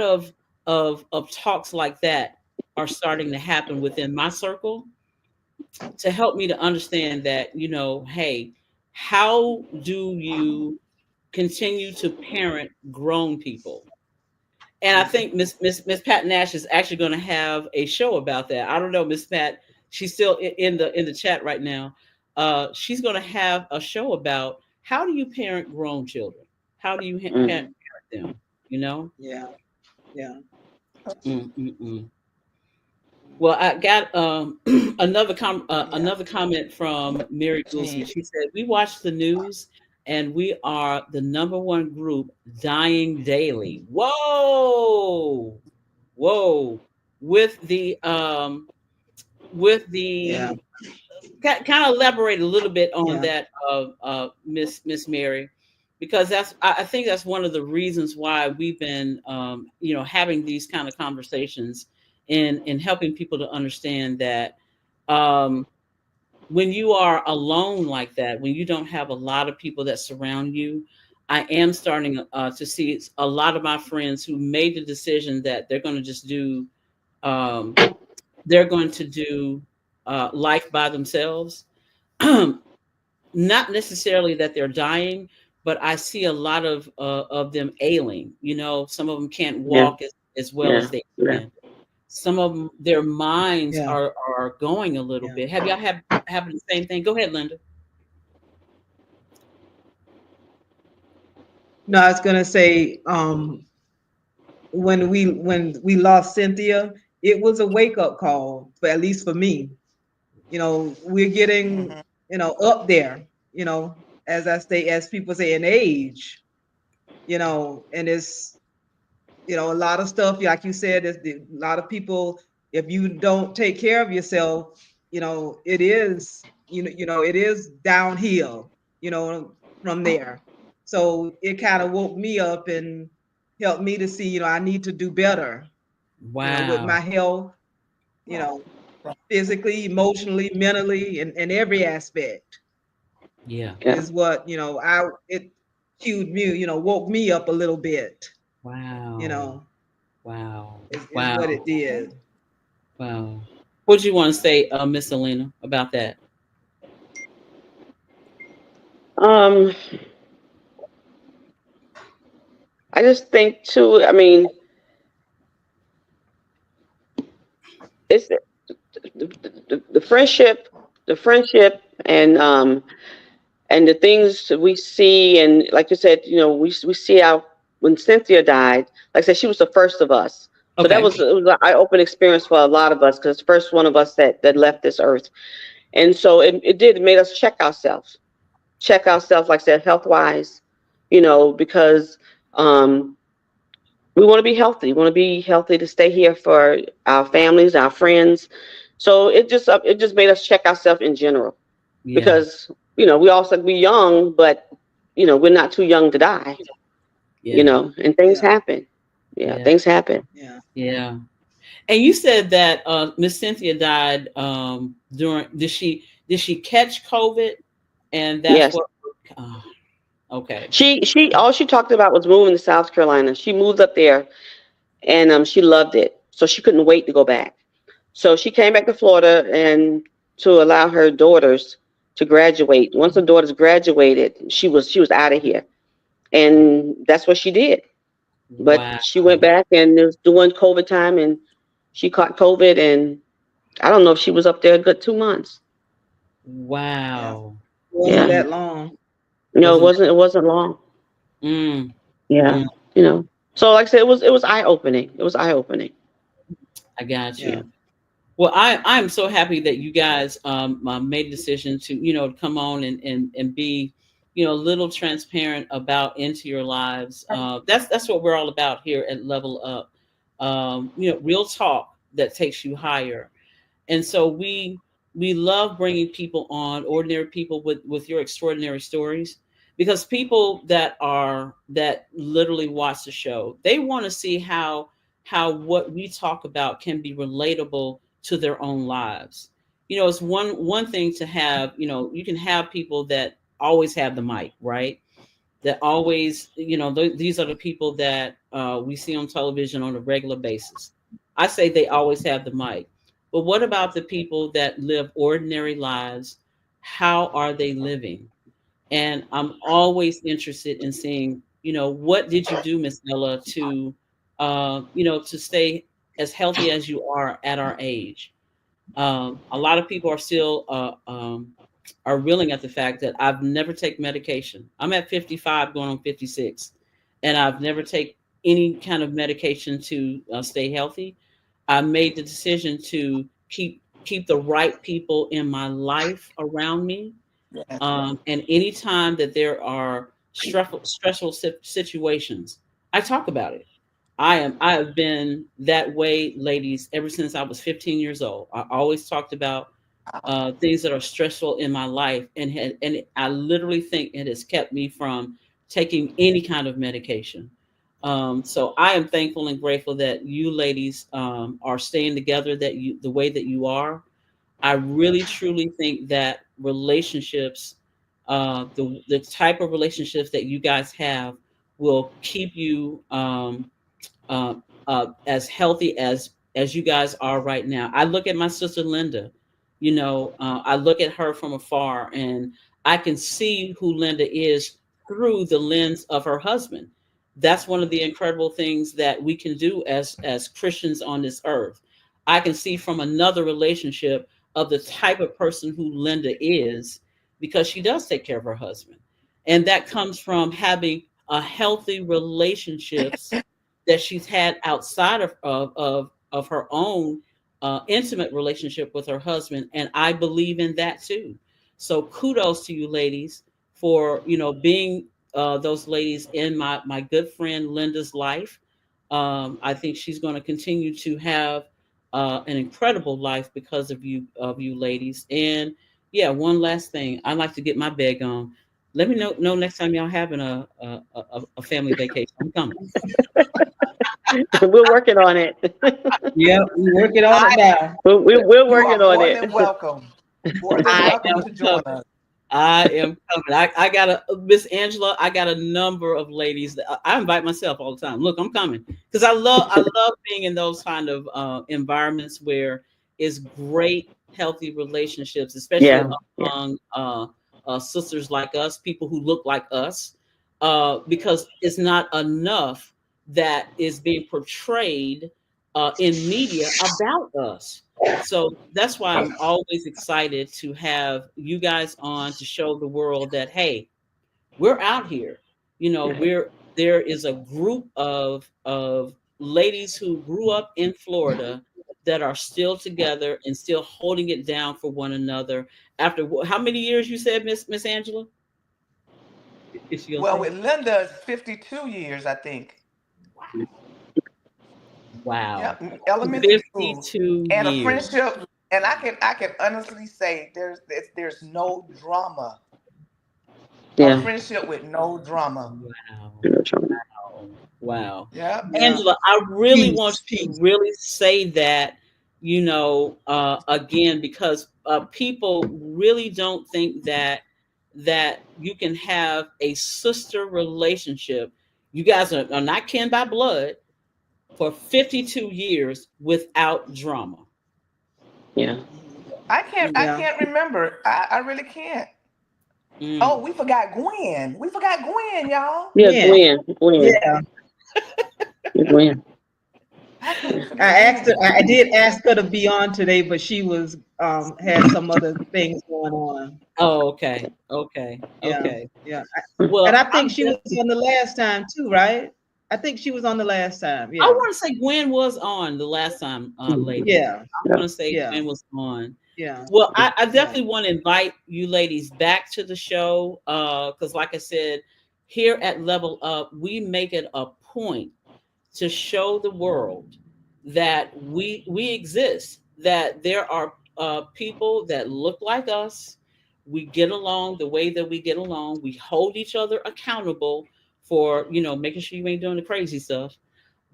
of talks like that are starting to happen within my circle to help me to understand that, hey, how do you continue to parent grown people? And I think Miss Pat Nash is actually going to have a show about that. I don't know, Miss Pat. She's still in the chat right now. She's going to have a show about how do you parent grown children? How do you parent Mm. them? You know. Yeah. Yeah. Mm-mm-mm. Well, I got another comment from Mary Goulsby. She said, "We watch the news, and we are the number one group dying daily." Whoa, whoa! With the Yeah. kind of elaborate a little bit on Yeah. that, Miss Mary, because I think that's one of the reasons why we've been having these kind of conversations in helping people to understand that um, when you are alone like that, when you don't have a lot of people that surround you. I am starting to see a lot of my friends who made the decision that um, they're going to do life by themselves. Not necessarily that they're dying, but I see a lot of them ailing. Some of them can't Yeah, walk as well yeah, as they yeah. can. Some of them, their minds Yeah. are going a little Yeah. bit. Have y'all having the same thing? Go ahead, Linda. No, I was gonna say, when we lost Cynthia, it was a wake up call, but at least for me. We're getting, Mhm. up there, as people say, in age, and it's, a lot of stuff, like you said, a lot of people, if you don't take care of yourself, it is downhill, from there. So it kind of woke me up and helped me to see, I need to do better, with Wow. my health, you Right. know, physically, emotionally, mentally, and every aspect Yeah. Yeah. is what, it cued me, woke me up a little bit, you Wow. know, Wow. is what Wow. it did. Wow. What do you want to say, Miss Elena, about that? Um, I just think too. I mean, it's the friendship, and the things that we see, and like you said, we see how when Cynthia died. Like I said, she was the first of us, so that Okay. was it was an eye-opening experience for a lot of us because the first one of us that left this earth, and so it made us check ourselves, like I said, health wise, because um, we want to be healthy. We want to be healthy to stay here for our families, our friends. So it just made us check ourselves in general Yeah. because we also we young, but we're not too young to die. Yeah. And things Yeah. happen. Yeah, Yeah. things happen. Yeah. Yeah. And you said that Miss Cynthia died during. Did she catch COVID? And that's Yes, what. Uh, okay. she all she talked about was moving to South Carolina. She moved up there, and she loved it, so she couldn't wait to go back. So she came back to Florida and to allow her daughters to graduate. Once the daughters graduated, she was out of here, and that's what she did. But Wow. she went back and it was during COVID time, and she caught COVID, and I don't know if she was up there a good 2 months. Yeah. Wow. It wasn't Yeah, Mm, that long. no, it wasn't wasn't. It wasn't long. mm, Yeah, mm, So like I said, it was eye opening. It was eye opening. I got Yeah. you. Well, I'm so happy that you guys made a decision to to come on and be a little transparent about into your lives. That's what we're all about here at Level Up. Real talk. that takes you higher. And so we love bringing people on, ordinary people with your extraordinary stories, because people that literally watch the show, they want to see how what we talk about can be relatable to their own lives. It's one thing to have, you can have people that always have the mic, right? That always, these are the people that we see on television on a regular basis. I say they always have the mic. But what about the people that live ordinary lives? How are they living? And I'm always interested in seeing, what did you do, Miss Ella, to stay as healthy as you are at our age? A lot of people are still are reeling at the fact that I've never taken medication. I'm at 55, going on 56, and I've never taken any kind of medication to stay healthy. I made the decision to keep the right people in my life around me. Yes. And anytime that there are stressful situations, I talk about it. I have been that way, ladies, ever since I was 15 years old. I always talked about things that are stressful in my life, and I literally think it has kept me from taking any kind of medication. So I am thankful and grateful that you ladies are staying together, the way that you are. I really truly think that relationships, the type of relationships that you guys have, will keep you uh, as healthy as you guys are right now. I look at my sister Linda. I look at her from afar, and I can see who Linda is through the lens of her husband. That's one of the incredible things that we can do as Christians on this earth. I can see from another relationship of the type of person who Linda is, because she does take care of her husband. And that comes from having a healthy relationships that she's had outside of her own intimate relationship with her husband. And I believe in that too. So kudos to you ladies for, being those ladies in my good friend Linda's life. I think she's going to continue to have an incredible life because of you ladies. And yeah, one last thing, I'd like to get my bag on. Let me know next time y'all having a family vacation. I'm coming. We're working on it. Yeah, we're working on it I, now. We're you are working on more it. than welcome. More than I welcome am to join coming. us. I am coming. I got Miss Angela. I got a number of ladies that I invite myself all the time. Look, I'm coming because I love being in those kind of environments where it's great, healthy relationships, especially Yeah. Yeah. among sisters like us, people who look like us, because it's not enough that is being portrayed in media about us. So that's why I'm always excited to have you guys on to show the world that, hey, we're out here. There is a group of ladies who grew up in Florida that are still together and still holding it down for one another. After how many years you said, Miss Angela? Is she gonna Well, say? with Linda, it's 52 years, I think. Wow. Yep, elementary school, 52 and a years. friendship. And I can honestly say there's no drama. A Yeah. friendship with no drama. Wow. No trouble. Wow. Yep. Yeah. Angela, I really want Peace, you to peace. really say that, again, because people really don't think that you can have a sister relationship. You guys are not kin by blood for 52 years without drama. Yeah. I Yeah. can't remember. I really can't. Oh, Mm. we forgot Gwen. We forgot Gwen, y'all. Yeah, Yeah. Gwen. Gwen. Yeah. Gwen. How can we I forget asked her, Gwen? I did ask her to be on today, but she was had some other things going on. Oh, okay. Okay. Yeah. Okay. Yeah. And Well, I think she was on the last time too, right? I think she was on the last time. I Yeah. want to say Gwen was on the last time, Mhm. ladies. Yeah. I Yeah. want to say Yeah. Gwen was on. Yeah. Well, I Yeah. definitely want to invite you ladies back to the show because, like I said, here at Level Up, we make it a point to show the world that we exist, that there are people that look like us. We get along the way that we get along. We hold each other accountable for, making sure you ain't doing the crazy stuff,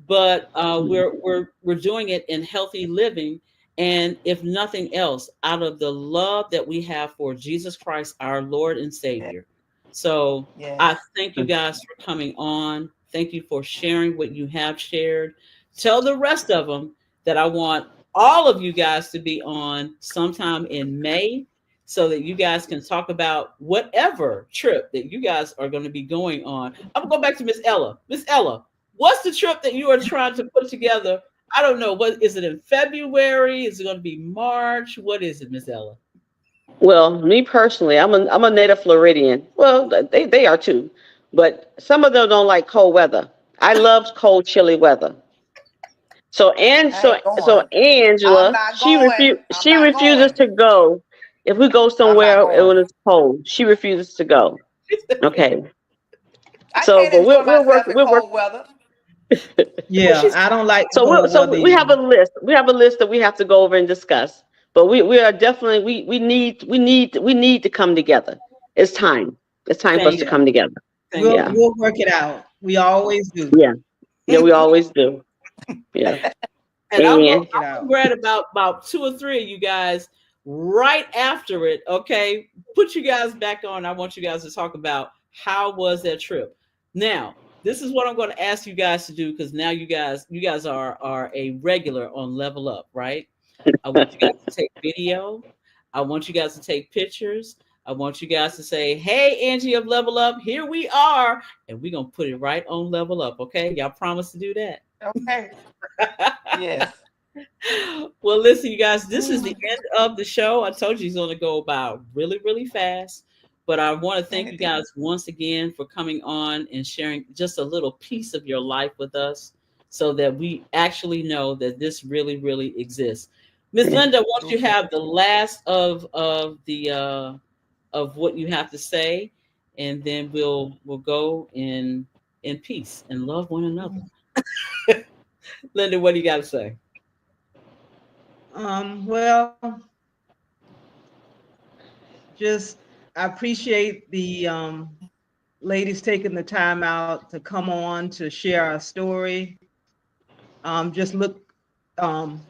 but we're doing it in healthy living, and if nothing else, out of the love that we have for Jesus Christ, our Lord and Savior. So Yes. I thank you guys for coming on. Thank you for sharing what you have shared. Tell the rest of them that I want all of you guys to be on sometime in May, so that you guys can talk about whatever trip that you guys are going to be going on. I'm gonna go back to Miss Ella. Miss Ella, what's the trip that you are trying to put together? I don't know. What is it, in February? Is it going to be March? What is it, Miss Ella? Well, me personally, I'm a native Floridian. Well, they are too, but some of them don't like cold weather. I love cold, chilly weather. So and I so ain't so going. I'm Angela, not she going. refu- I'm she not refuses going. to go. If we go I'm not somewhere going. when it's cold, she refuses to go. Okay. I So, can't but enjoy we'll work. myself in We'll work. cold weather. Well, Yeah, she's I don't like So cold weather we have either. a list. We have a list that we have to go over and discuss. But we are definitely we need to come together. It's time. It's time for us thank to Yeah, come together. thank Yeah. you. we'll work it out. We always do. Yeah. Yeah. We always do. Yeah. And And Work it I'll out. grab about two or three of you guys right after it. Okay, put you guys back on. I want you guys to talk about how was that trip. Now, this is what I'm going to ask you guys to do, because now you guys are a regular on Level Up, right? I want you guys to take video. I want you guys to take pictures. I want you guys to say, "Hey, Angie of Level Up, here we are," and we're gonna put it right on Level Up. Okay, y'all promise to do that. Okay. Yes. Well, listen, you guys, this is the end of the show. I told you it's going to go about really, really fast. But I want to And thank you it did. guys once again for coming on and sharing just a little piece of your life with us, so that we actually know that this really, really exists. Miss yeah. Linda, once you have the last of the of what you have to say, and then we'll go in peace and love one another. Linda, what do you got to say? Well, just I appreciate the ladies taking the time out to come on to share our story. Just um,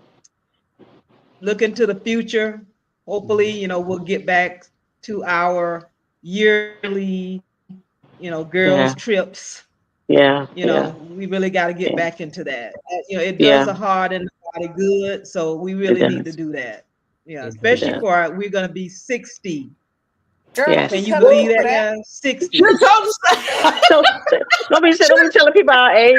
look into the future. Hopefully, we'll get back to our yearly, girls Yeah. trips. Yeah. Yeah. We really got to get Yeah. back into that. It does Yeah. the heart and the body good, so we It really need to does. do that. Yeah, It It does. especially does. for we're gonna be 60. Girl, don't you Can Yes. you tell the believe people that, that. guys? 60. You're so sad. So don't be telling people our age.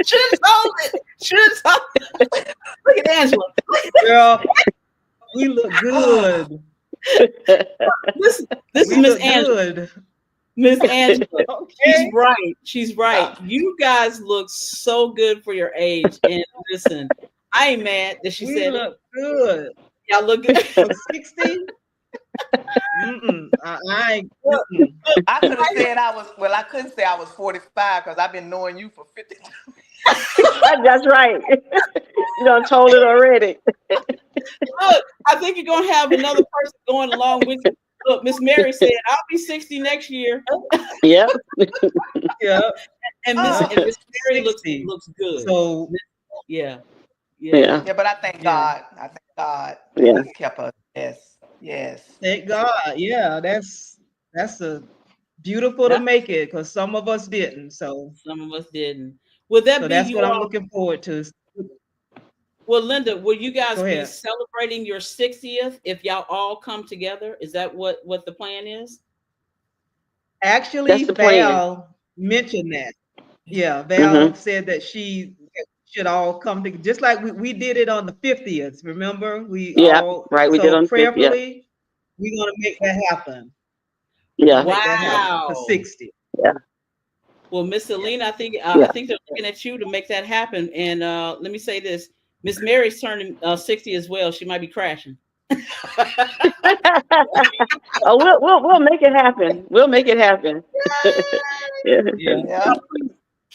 Should have told it. Should have told it. Look at Angela. Girl, we look good. This is We Miss look Angela. good. Miss Angela. She's Okay. right. She's right. You guys look so good for your age. And listen, I ain't mad that she We said it. look good. Y'all look good. For 60? Mm-mm. I ain't. Look, Mm-mm. I could have said I was, well, I couldn't say I was 45 because I've been knowing you for 50. That's right. You done told it already. look, I think you're gonna have another person going along with you. Look, Miss Mary said, "I'll be 60 next year." Yep. Yeah. And Miss Yeah. and Miss Mary looks 60. looks good. So, Yeah, yeah, Yeah. Yeah, but I thank yeah. God. I thank God that Yeah. He's kept us. Yes. Yes. Thank God. Yeah, that's a beautiful to yeah. make it because some of us didn't. So Some of us didn't. Would that so be that's you what I'm all? looking forward to. Well, Linda, will you guys Go be ahead. celebrating your 60th if y'all all come together? Is that what the plan is? That's Actually, the plan. Val mentioned that. Yeah, Hmm. Val said that she should all come together, just like we did it on the 50th. Remember, we Yeah. all Right. We did so on fifth. Yeah. prayerfully, we're gonna make that happen. We're gonna Yeah. make that Yeah. happen for Wow. 60. Yeah. Well, Miss Yeah. Ellena, I Yeah. think they're looking at you to make that happen. And let me say this: Miss Mary's turning 60 as well. She might be crashing. Oh, we'll make it happen. We'll make it happen. Yeah. Yeah. Yeah.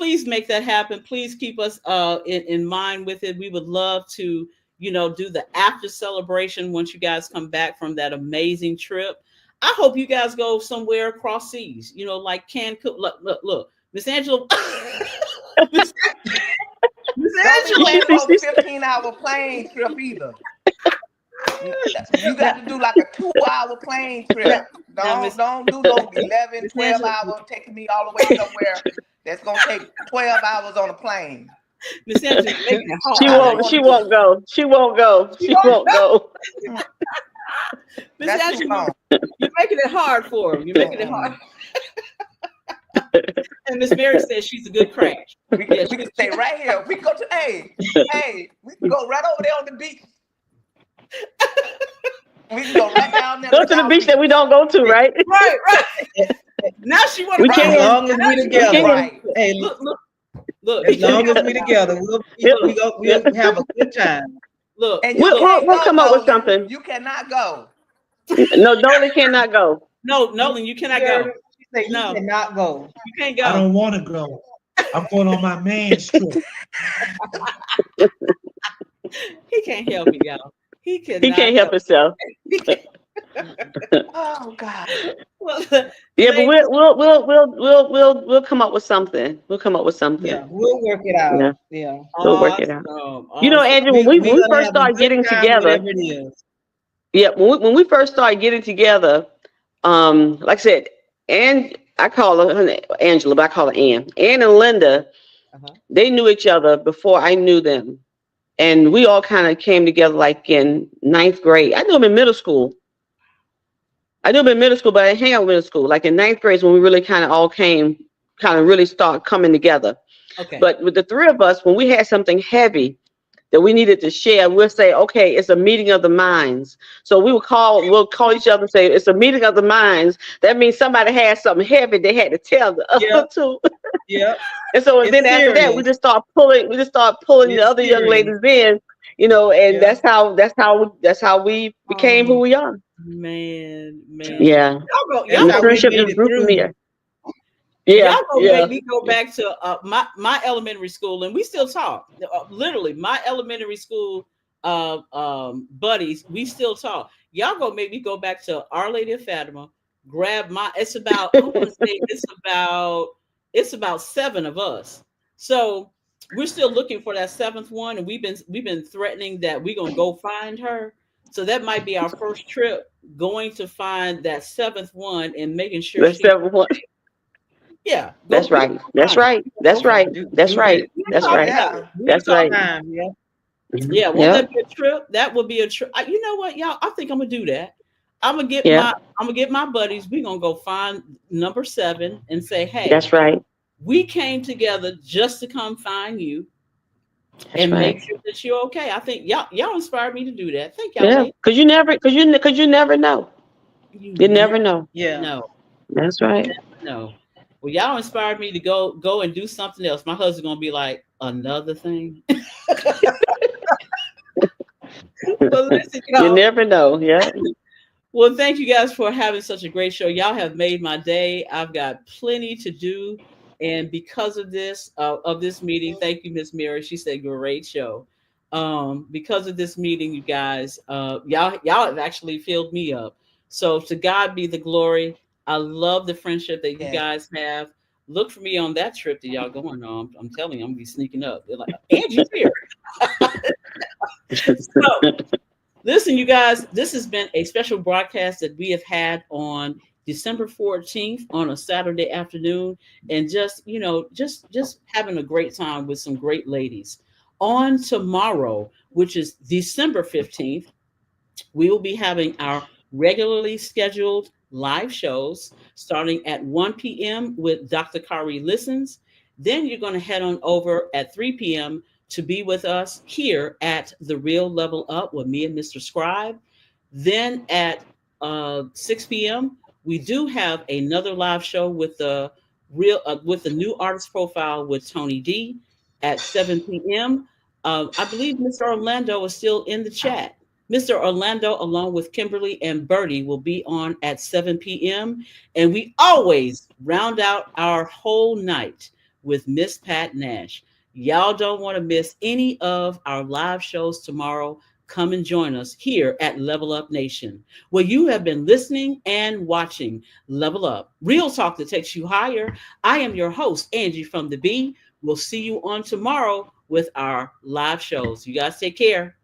please make that happen. Please keep us in mind with it. We would love to, do the after celebration once you guys come back from that amazing trip. I hope you guys go somewhere across seas, like Cancun. Look, Miss Angela. Miss Don't be Angela. planning on a 15-hour plane trip either. You got to do like a 2-hour plane trip. Don't do no 11, 12 hours taking me all the way somewhere that's going to take 12 hours on a plane. Miss Angela, you're making it hard. She won't go. She won't go. She won't go. Miss Angela, you're making it hard for him. You're making it hard. And Miss Mary says she's a good crash. We can stay right here. We can go to we can go right over there on the beach. We can go right down there. Go to the beach that we don't go to, right? Right. Now she wants to. As long as we together. Right. Hey, look. As long as we together, we'll have a good time. Look, And we'll come up with something. You cannot go. No, Nolan cannot go. No, Nolan, you cannot go. She said you cannot go. You can't go. I don't want to go. I'm going on my man's trip. He can't help it, y'all. He can't help himself. Oh God. Well, Yeah, but we'll come up with something. We'll come up with something. Yeah, we'll work it out. Yeah. We'll work it out. Awesome. Andrew, when we first started getting together, when we first started getting together, like I said, and I call her Angela, but I call her Ann. Ann and Linda, they knew each other before I knew them. And we all kind of came together like in 9th grade. I knew them in middle school. But I didn't hang out in middle school. Like in 9th grade is when we really kind of all really start coming together. Okay. But with the three of us, when we had something heavy that we needed to share, we'll say, okay, it's a meeting of the minds. So we'll call each other and say, it's a meeting of the minds. That means somebody had something heavy they had to tell the other two. Yeah. And so then after that, we just start pulling the other young ladies in, and that's how we became who we are. Man. Yeah. Y'all friendship just grew from here. Yeah. Y'all gonna make me go back to my elementary school, and we still talk. Literally, my elementary school buddies, we still talk. Y'all gonna make me go back to Our Lady of Fatima, grab it's about I want to say it's about 7 of us. So we're still looking for that 7th one, and we've been threatening that we're gonna go find her. So that might be our first trip, going to find that 7th one and making sure the 7th one. Yeah, That's right. That's right. Yeah. Yeah. Won't that be a trip? That would be a trip. You know what, y'all? I think I'm gonna do that. I'm gonna get my buddies. We're gonna go find number 7 and say, hey, that's right. We came together just to come find you and make sure that you're okay. I think y'all inspired me to do that. Thank y'all. Yeah, because you never know. You never know. Yeah. No. That's right. No. Well, y'all inspired me to go and do something else. My husband's gonna be like, another thing. Well, listen, you never know. Yeah. Well, thank you guys for having such a great show. Y'all have made my day. I've got plenty to do. And because of this meeting, thank you, Miss Mary. She said, great show. Because of this meeting, you guys, y'all have actually filled me up. So to God be the glory. I love the friendship that you guys have. Look for me on that trip that y'all going on. I'm telling you, I'm gonna be sneaking up. They're like, Angee's here. So, listen, you guys, this has been a special broadcast that we have had on December 14th on a Saturday afternoon, and just having a great time with some great ladies. On tomorrow, which is December 15th, we will be having our regularly scheduled live shows starting at 1 p.m. with Dr. Kari Listens. Then you're going to head on over at 3 p.m. to be with us here at The Real Level Up with me and Mr. Scribe. Then at 6 p.m., we do have another live show with the new artist profile with Tony D at 7 p.m. I believe Mr. Orlando is still in the chat. Mr. Orlando, along with Kimberly and Bertie, will be on at 7 p.m. And we always round out our whole night with Miss Pat Nash. Y'all don't want to miss any of our live shows tomorrow. Come and join us here at Level Up Nation, where you have been listening and watching Level Up, real talk that takes you higher. I am your host, Angee from the B. We'll see you on tomorrow with our live shows. You guys take care.